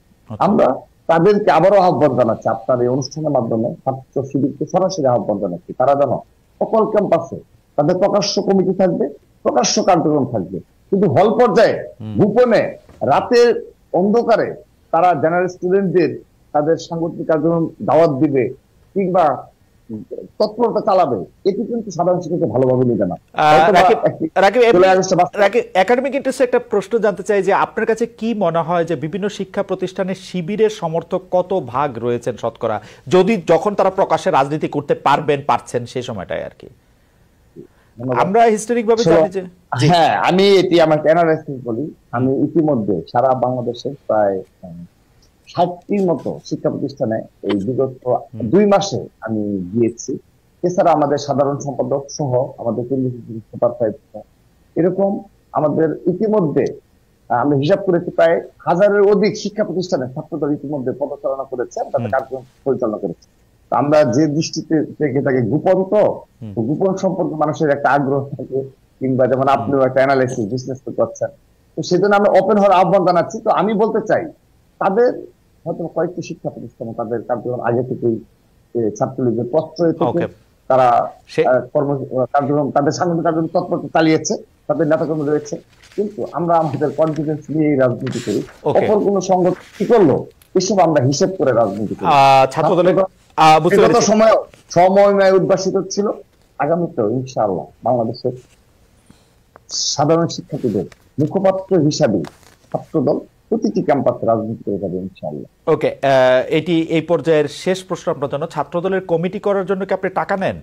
আমরা তাদেরকে আবারও আহ্বান জানাচ্ছি, আপনার এই অনুষ্ঠানের মাধ্যমে ছাত্র শিবিরকে সরাসরি আহ্বান জানাচ্ছি, তারা যেন সকল ক্যাম্পাসে তাদের প্রকাশ্য কমিটি থাকবে, প্রকাশ্য কার্যক্রম থাকবে, কিন্তু হল পর্যায়ে গোপনে রাতের অন্ধকারে তারা জেনারেল স্টুডেন্টদের তাদের সাংগঠনিক কার্যক্রম দাওয়াত দিবে, কিংবা তৎপরতা চালাবে, এটি কিন্তু সাধারণ শিক্ষার্থী ভালোভাবে নেবে না। রাকিব, রাকিব, জুলাই আগস্টে বাস্তব রাকিব, একাডেমিক ইন্টারেস্টে একটা প্রশ্ন জানতে চাই যে আপনার কাছে কি মনে হয় যে বিভিন্ন শিক্ষা প্রতিষ্ঠানে শিবিরের সমর্থক কত ভাগ রয়েছেন শতকরা, যখন তারা প্রকাশ্যে রাজনীতি করতে পারছেন সেই সময়টায় আর কি? ধন্যবাদ। আমরা হিস্টোরিক ভাবে জানি যে হ্যাঁ, আমি এটি আমার অ্যানালাইসিস বলি। আমি ইতিমধ্যে সারা বাংলাদেশে প্রায় 60টির মতো শিক্ষা প্রতিষ্ঠানে এই বিগত 2 মাসে আমি গিয়েছি। এছাড়া আমাদের সাধারণ সম্পাদক সহ আমাদের কেন্দ্রীয় সুপারভাইজার এরকম আমাদের ইতিমধ্যে আমরা হিসাব করেছি প্রায় 1000-এর অধিক শিক্ষা প্রতিষ্ঠানে ছাত্রদল ইতিমধ্যে পদচারণা করেছে, তাদের কার্যক্রম পরিচালনা করেছে। তো আমরা যে দৃষ্টিতে থেকে থাকে গোপন, তো গোপন সম্পর্কে মানুষের একটা আগ্রহ থাকে, কিংবা যেমন আপনিও একটা অ্যানালাইসিস বিজনেস করছেন, তো সেজন্য আমরা ওপেন হওয়ার আহ্বান জানাচ্ছি। তো আমি বলতে চাই, তাদের হয়তো কয়েকটি শিক্ষা প্রতিষ্ঠানে তাদের কার্যক্রম আগে থেকেই ছাত্রলীগের প্রশ্রয় থেকে তারা কার্যক্রম, তাদের সাংগঠনিক কার্যক্রম তৎপরতা চালিয়েছে, তাদের নেতাকর্মী রয়েছে। কিন্তু আমরা আমাদের কনফিডেন্স নিয়ে রাজনীতি করি। অপর কোন সংগঠন কি করলো এসব আমরা হিসেব করে রাজনীতি করি। ছাত্রদলের বিগত সময় উদ্ভাসিত ছিল, আগামীতেও ইনশাআল্লাহ বাংলাদেশের সাধারণ শিক্ষার্থীদের মুখপাত্র হিসাবে ছাত্রদল প্রতিটি ক্যাম্পাসে রাজনীতি করে যাবে ইনশাআল্লাহ। ওকে, এটি এই পর্যায়ের শেষ প্রশ্ন আপনার জন্য। ছাত্রদলের কমিটি করার জন্য কি আপনি টাকা নেন?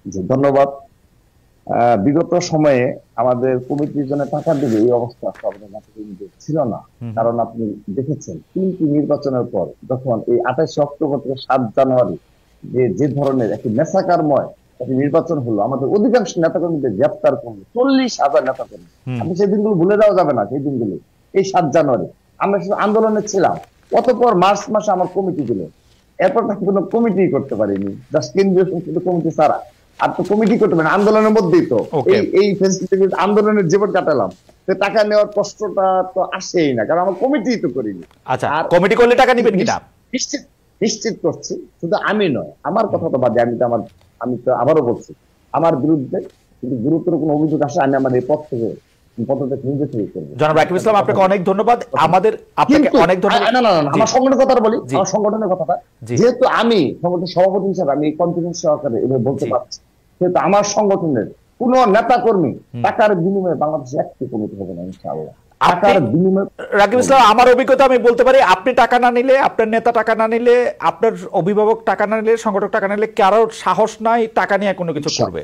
জি, ধন্যবাদ। বিগত সময়ে আমাদের কমিটির জন্য টাকা দেবে এই অবস্থা ছিল না, কারণ আপনি দেখেছেন 3টি নির্বাচনের পর যখন এই 28 অক্টোবর থেকে 7 জানুয়ারি যে ধরনের একটি মেসাকারময় একটি নির্বাচন হলো, আমাদের অধিকাংশ নেতাকর্মীদের গ্রেপ্তার করলো, 40,000 নেতাকর্মী। আপনি সেই দিনগুলো ভুলে যাওয়া যাবে না। সেই দিনগুলো এই 7 জানুয়ারি আমরা শুধু আন্দোলনে ছিলাম। অতঃপর মার্চ মাসে আমার কমিটি দিল, এরপর তাকে কোনো কমিটি করতে পারিনি, জাস্ট কেন্দ্রীয় সংসদীয় কমিটি ছাড়া। আর তো কমিটি করতে পারেন আন্দোলনের মধ্যেই, তো এই আন্দোলনের জীবন কাটালাম। টাকা নেওয়ার কষ্টটা তো আসেই না, কারণ আমার কমিটি তো করিনি। আচ্ছা, কমিটি করলে টাকা নেবেন কিনা নিশ্চিত করছি। শুধু আমি নয়, আমার কথা তো বাদে, আমি তো আবারও বলছি, আমার বিরুদ্ধে যদি গুরুতর কোনো অভিযোগ আসে, আমি আমার এই পদ থেকে নিজে থেকে করবো। জনাব রাকিব ইসলাম, আপনাকে অনেক ধন্যবাদ। আপনাকে অনেক ধন্যবাদ। না, আমার সংগঠনের কথাটা বলি, আমার সংগঠনের কথাটা, যেহেতু আমি সংগঠনের সভাপতি হিসাবে আমি কনফিডেন্স সহকারে এভাবে বলতে পারছি, সেহেতু আমার সংগঠনের কোন নেতা কর্মী টাকার বিনিময়ে বাংলাদেশে একটি কমিটি হবে না ইনশাআল্লাহ। রাকিব ইসলাম, আমার অভিজ্ঞতা আমি বলতে পারি, আপনি টাকা না নিলে, আপনার নেতা টাকা না নিলে, আপনার অভিভাবক টাকা না নিলে, সংগঠক টাকা নিলে, কারোর সাহস নাই টাকা নিয়ে কোনো কিছু করবে।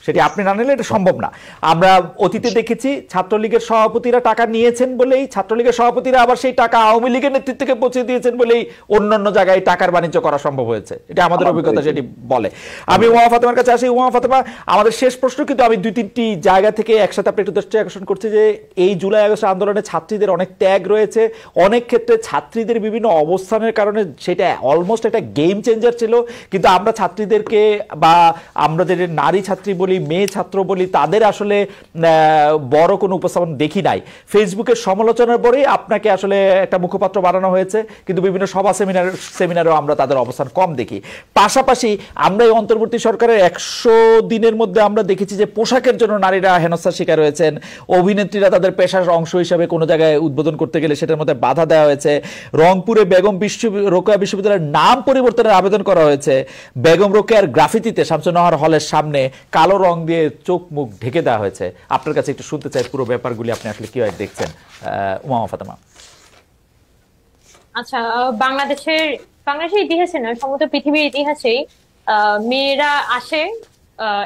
সেটি আপনি না নিলে এটা সম্ভব না। আমরা অতীতে দেখেছি ছাত্রলীগের সভাপতিরা টাকা নিয়েছেন বলেই, ছাত্রলীগের সভাপতিরা আবার সেই টাকা আওয়ামী লীগের নেতৃত্বকে পৌঁছে দিয়েছেন বলেই অন্যান্য জায়গায় টাকার বাণিজ্য করা সম্ভব হয়েছে। এটা আমাদের অভিজ্ঞতা সেটি বলে। আমি উমা ফাতেমার কাছে আসি। উমা ফাতেমা, আমাদের শেষ প্রশ্ন, কিন্তু আমি 2-3টি জায়গা থেকে একসাথে আপনি একটু দৃষ্টি আকর্ষণ করছি যে এই জুলাই আগস্ট আন্দোলনে ছাত্রীদের অনেক ত্যাগ রয়েছে, অনেক ক্ষেত্রে ছাত্রীদের বিভিন্ন অবস্থানের কারণে সেটা অলমোস্ট একটা গেম চেঞ্জার ছিল। কিন্তু আমরা ছাত্রীদেরকে, বা আমরা যে নারী ছাত্রী বলি, মেয়ে ছাত্র বলি, তাদের আসলে বড় কোনো উপস্থাপন দেখি নাই। ফেসবুকের সমালোচনার পরেই আপনাকে আসলে একটা মুখপাত্র বানানো হয়েছে, কিন্তু বিভিন্ন সভা সেমিনারেও আমরা তাদের অবস্থান কম দেখি। পাশাপাশি আমরা এই অন্তর্বর্তী সরকারের 100 দিনের মধ্যে আমরা দেখেছি যে পোশাকের জন্য নারীরা হেনস্থার শিকার হয়েছেন, অভিনেত্রীরা তাদের পেশার অংশ হিসাবে কোনো জায়গায় উদ্বোধন করতে গেলে সেটার মধ্যে বাধা দেওয়া হয়েছে। রংপুরে বেগম রোকেয়া বিশ্ববিদ্যালয়ের নাম পরিবর্তনের আবেদন করা হয়েছে। বেগম রোকেয়ার গ্রাফিতিতে শামসুন্নাহার হলের সামনে কালো রং দিয়ে চোখ মুখ ঢেকে দেওয়া হয়েছে। আপনার কাছে একটু শুনতে চাই পুরো ব্যাপারগুলি আপনি আসলে কিভাবে দেখছেন, উমা ফাতেমা? আচ্ছা, বাংলাদেশের ইতিহাসে না, সমগ্র পৃথিবীর ইতিহাসেই মেয়েরা আসে,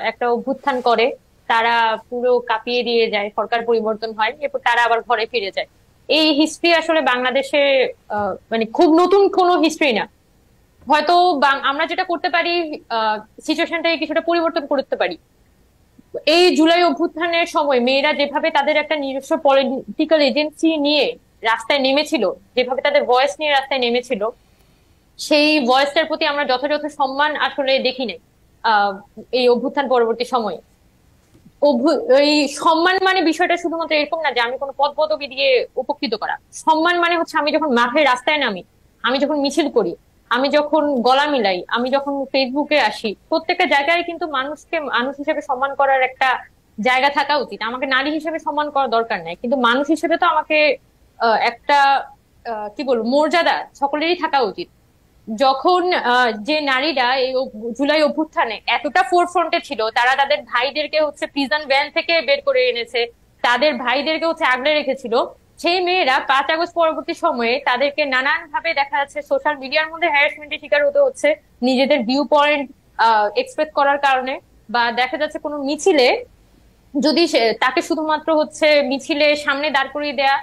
একটা অভ্যুত্থান করে, তারা পুরো কাঁপিয়ে দিয়ে যায়, সরকার পরিবর্তন হয়, এরপর তারা আবার ঘরে ফিরে যায়। এই হিস্ট্রি আসলে বাংলাদেশে মানে খুব নতুন কোনো হিস্ট্রি না। হয়তো আমরা যেটা করতে পারি, সিচুয়েশনটাকে কিছুটা পরিবর্তন করতে পারি। এই জুলাই অভ্যুত্থানের সময় মেয়েরা যেভাবে তাদের একটা নিজস্ব পলিটিক্যাল এজেন্সি নিয়ে রাস্তায় নেমেছিল, যেভাবে তাদের ভয়েস নিয়ে রাস্তায় নেমেছিল, সেই ভয়েসটার প্রতি আমরা যথাযথ সম্মান আসলে দেখি নাই এই অভ্যুত্থান পরবর্তী সময়ে। এই সম্মান মানে বিষয়টা শুধুমাত্র এরকম না যে আমি কোনো পদ পদবি দিয়ে উপকৃত করা। সম্মান মানে হচ্ছে আমি যখন মাঠে রাস্তায় নামি, আমি যখন মিছিল করি, আমি যখন গলা মিলাই, আমি যখন ফেসবুকে আসি, প্রত্যেকটা জায়গায় কিন্তু মানুষকে মানুষ হিসেবে সম্মান করার একটা জায়গা থাকা উচিত। আমাকে নারী হিসেবে সম্মান করার দরকার নাই, কিন্তু মানুষ হিসেবে তো আমাকে একটা কি বলবো, মর্যাদা সকলেরই থাকা উচিত। যখন যে নারীরা এই জুলাই অভ্যুত্থানে এতটা ফোরফ্রন্টে ছিল, তারা তাদের ভাইদেরকে হচ্ছে প্রিজন ভ্যান থেকে বের করে এনেছে, তাদের ভাইদেরকে হচ্ছে আগলে রেখেছিল, সেই মেয়েরা 5 আগস্ট পরবর্তী সময়ে তাদেরকে নানান ভাবে দেখা যাচ্ছে সোশ্যাল মিডিয়ার মধ্যে হ্যারাসমেন্টের শিকার হতে হচ্ছে নিজেদের ভিউ পয়েন্ট এক্সপ্রেস করার কারণে, বা দেখা যাচ্ছে কোনো মিছিলে যদি তাকে শুধুমাত্র হচ্ছে মিছিলে সামনে দাঁড় করিয়ে দেয়া,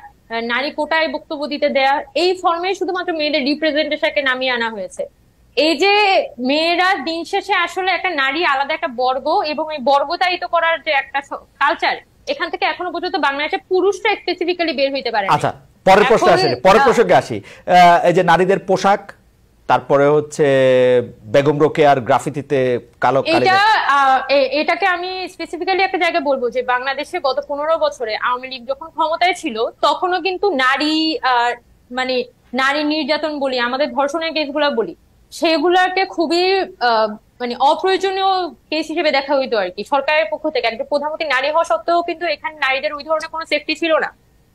নারী কোটায় বক্তব্য দিতে দেয়া, এই ফর্মে শুধুমাত্র মেয়েদের রিপ্রেজেন্টেশনকে নামিয়ে আনা হয়েছে। এই যে মেয়েরা দিন শেষে আসলে একটা নারী আলাদা একটা বর্গ, এবং এই বর্গতায়িত করার যে একটা কালচার, এখান থেকে এখনো পর্যন্ত বাংলাদেশে পুরুষরা স্পেসিফিক্যালি বের হইতে পারে। আচ্ছা, পরের প্রসঙ্গে আসি। এই যে নারীদের পোশাক, তারপরে হচ্ছে বেগম রোকেয়ার গ্রাফিতিতে কালো এটাকে আমি স্পেসিফিক্যালি একটা জায়গায় বলবো যে বাংলাদেশে গত 15 বছরে আওয়ামী লীগ যখন ক্ষমতায় ছিল তখনও কিন্তু নারী মানে নারী নির্যাতন বলি, আমাদের ধর্ষণের কেসগুলো বলি, সেগুলাকে খুবই মানে অপ্রয়োজনীয় কেস হিসেবে দেখা হইতো আর কি সরকারের পক্ষ থেকে। একজন প্রধানমন্ত্রী নারী হওয়া সত্ত্বেও কিন্তু এখানে নারীদের ওই ধরনের কোনো সেফটি ছিল না,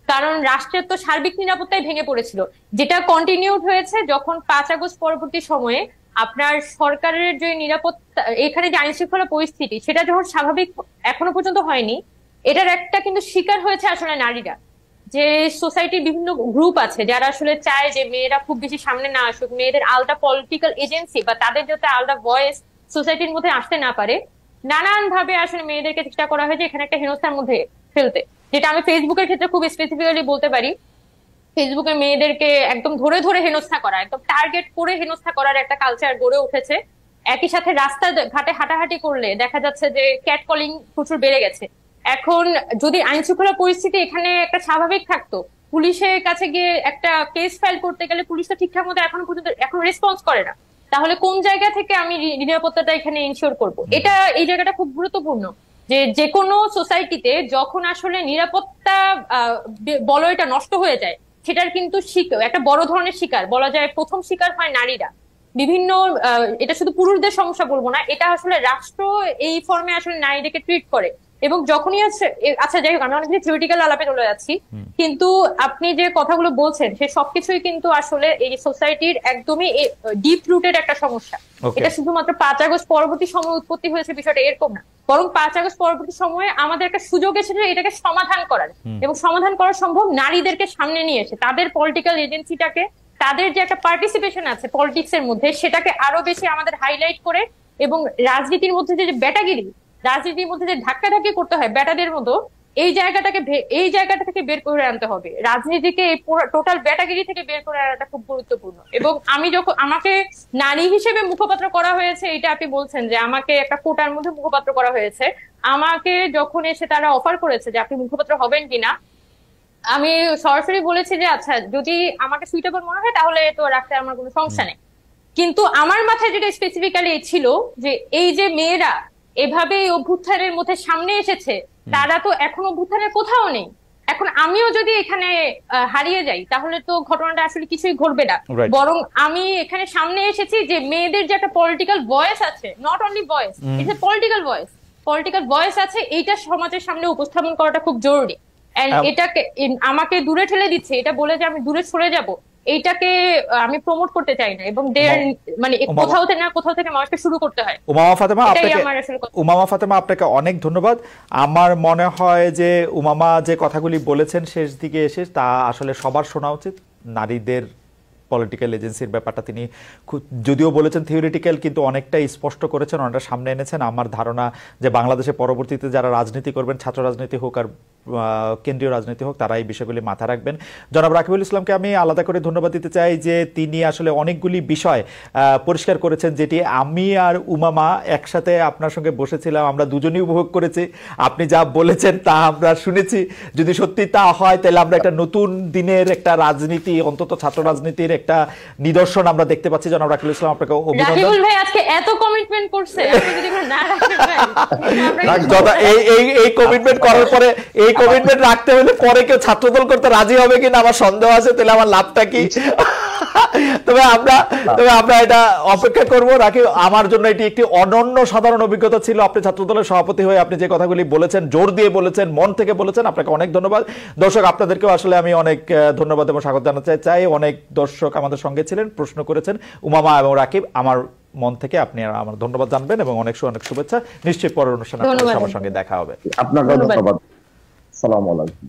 কারণ রাষ্ট্রের তো সার্বিক নিরাপত্তায় ভেঙে পড়েছিল, যেটা কন্টিনিউড হয়েছে যখন 5 আগস্ট পরবর্তী সময়ে আপনার সরকারের যে নিরাপত্তা, এখানে যে আইন শৃঙ্খলা পরিস্থিতি সেটা যখন স্বাভাবিক এখনো পর্যন্ত হয়নি, এটার একটা কিন্তু শিকার হয়েছে আসলে নারীরা। যে সোসাইটির বিভিন্ন গ্রুপ আছে যারা আসলে চায় যে মেয়েরা খুব বেশি সামনে না আসুক, মেয়েদের আলাদা পলিটিক্যাল এজেন্সি বা তাদের যাতে আলাদা ভয়েস সোসাইটির মধ্যে আসতে না পারে, নানান ভাবে আসলে মেয়েদেরকে চেষ্টা করা হয়েছে এখানে একটা হেনস্থার মধ্যে ফেলতে। যেটা আমি ফেসবুকের ক্ষেত্রে খুব স্পেসিফিক্যালি বলতে পারি, ফেসবুকে মেয়েদেরকে একদম ধরে ধরে হেনস্থা করা, একদম টার্গেট করে হেনস্থা করার একটা কালচার গড়ে উঠেছে। একই সাথে রাস্তা ঘাটে হাঁটাহাঁটি করলে দেখা যাচ্ছে যে ক্যাট কলিং প্রচুর বেড়ে গেছে। এখন যদি আইন শৃঙ্খলা পরিস্থিতি এখানে একটা স্বাভাবিক থাকতো, পুলিশের কাছে গিয়ে একটা কেস ফাইল করতে গেলে পুলিশ তো ঠিকঠাক মতো এখনো পর্যন্ত রেসপন্স করে না, তাহলে কোন জায়গা থেকে আমি নিরাপত্তাটা এখানে ইনশিওর করব? এই জায়গাটা খুব গুরুত্বপূর্ণ যে কোনো সোসাইটিতে যখন আসলে নিরাপত্তা বলয়টা নষ্ট হয়ে যায়, সেটার কিন্তু একটা বড় ধরনের শিকার বলা যায়, প্রথম শিকার হয় নারীরা। বিভিন্ন এটা শুধু পুরুষদের সমস্যা বলবো না, এটা আসলে রাষ্ট্র এই ফর্মে আসলে নারীদেরকে ট্রিট করে। এবং যখনই আচ্ছা যাই হোক, আমি অনেক থিওরিটিক্যাল আলাপে চলে যাচ্ছি, কিন্তু আপনি যে কথাগুলো বলছেন সে সবকিছুই কিন্তু আসলে এই সোসাইটির একদমই ডিপ রুটেড একটা সমস্যা। এটা শুধুমাত্র 5 আগস্ট পরবর্তী সময় উৎপত্তি হয়েছে বিষয়টা এরকম না, বরং 5 আগস্ট পরবর্তী সময়ে আমাদের একটা সুযোগ এসেছে এটাকে সমাধান করার, এবং সমাধান করা সম্ভব নারীদেরকে সামনে নিয়ে এসে তাদের পলিটিক্যাল এজেন্সিটাকে, তাদের যে একটা পার্টিসিপেশন আছে পলিটিক্স এর মধ্যে, সেটাকে আরো বেশি আমাদের হাইলাইট করে, এবং রাজনীতির মধ্যে যে ব্যাটাগিরি, রাজনীতির মধ্যে যে ধাক্কাধাক্কি করতে হয় ব্যাটাদের মতো, এই জায়গাটা থেকে বের করে আনতে হবে। রাজনীতিকে এই টোটাল ব্যাটাগিরি থেকে বের করে আনাটা খুব গুরুত্বপূর্ণ। এবং আমি যখন আমাকে নারী হিসেবে মুখপাত্র করা হয়েছে, এটা আপনি বলছেন যে আমাকে একটা কোটার মধ্যে মুখপাত্র করা হয়েছে, আমাকে যখন এসে তারা অফার করেছে যে আপনি মুখপাত্র হবেন কিনা, আমি সরাসরি বলেছি যে আচ্ছা যদি আমাকে সুইটেবল মনে হয় তাহলে তো রাখতে আমার কোনো সমস্যা নেই। কিন্তু আমার মাথায় যেটা স্পেসিফিক্যালি ছিল যে এই যে মেয়েরা এভাবে এই অভ্যুত্থানের মধ্যে সামনে এসেছে, তারা তো এখন অভ্যুত্থানের কোথাও নেই। এখন আমিও যদি এখানে হারিয়ে যাই তাহলে তো ঘটনাটা আসলে কিছুই ঘটবে না, বরং আমি এখানে সামনে এসেছি যে মেয়েদের যে একটা পলিটিক্যাল ভয়েস আছে, not only voice, it's a political voice আছে, এইটা সমাজের সামনে উপস্থাপন করাটা খুব জরুরি। এটাকে আমাকে দূরে ঠেলে দিচ্ছে এটা বলে যে আমি দূরে সরে যাব, এইটাকে আমি প্রমোট করতে চাই না, এবং মানে কোথাও থেকে মানুষকে শুরু করতে হয়। উমামা ফাতেমা, আপনাকে অনেক ধন্যবাদ। আমার মনে হয় যে উমামা যে কথাগুলি বলেছেন শেষ দিকে এসে, তা আসলে সবার শোনা উচিত। নারীদের পলিটিক্যাল এজেন্সির ব্যাপারটা তিনি যদিও বলেছেন থিওরিটিক্যাল, কিন্তু অনেকটাই স্পষ্ট করেছেন, অনেকটা সামনে এনেছেন। আমার ধারণা যে বাংলাদেশে পরবর্তীতে যারা রাজনীতি করবেন, ছাত্র রাজনীতি হোক আর কেন্দ্রীয় রাজনীতি হোক, তারা এই বিষয়গুলি মাথায় রাখবেন। জনাব রাকিবুল ইসলামকে আমি আলাদা করে ধন্যবাদ দিতে চাই যে তিনি আসলে অনেকগুলি বিষয় পরিষ্কার করেছেন, যেটি আমি আর উমামা একসাথে আপনার সঙ্গে বসেছিলাম, আমরা দুজনেই উপভোগ করেছি। আপনি যা বলেছেন তা আমরা শুনেছি, যদি সত্যি তা হয় তাহলে আমরা একটা নতুন দিনের একটা রাজনীতি, অন্তত ছাত্র রাজনীতির একটা নিদর্শন আমরা দেখতে পাচ্ছি। জনাব রাকিবুল ইসলাম, আপনাকে অভিনন্দন। রাকিবুল ভাই আজকে এত কমিটমেন্ট করছে, আপনি যদি না রাখেন ভাই, এই কমিটমেন্ট করার পরে, এই কমিটমেন্ট রাখতে হলে পরে কেউ ছাত্রদল করতে রাজি হবে কিনা আমার সন্দেহ আছে, তাহলে আমার লাভটা কি? তবে আমরা এটা অপেক্ষা করব নাকি। আমার জন্য এটি একটি অনন্য সাধারণ অভিজ্ঞতা ছিল। আপনি ছাত্রদলের সভাপতি হয়ে আপনি যে কথাগুলি বলেছেন, জোর দিয়ে বলেছেন, মন থেকে বলেছেন, আপনাকে অনেক ধন্যবাদ। দর্শক আপনাদেরকেও আসলে আমি অনেক ধন্যবাদ এবং স্বাগত জানাতে চাই। অনেক দর্শক আমাদের সঙ্গে ছিলেন, প্রশ্ন করেছেন। উমামা এবং রাকিব, আমার মন থেকে আপনি আমার ধন্যবাদ জানবেন এবং অনেক অনেক শুভেচ্ছা। নিশ্চয়ই পরের অনুষ্ঠানে আপনাদের সবার সঙ্গে দেখা হবে। আপনাকে ধন্যবাদ। সালাম আলাইকুম।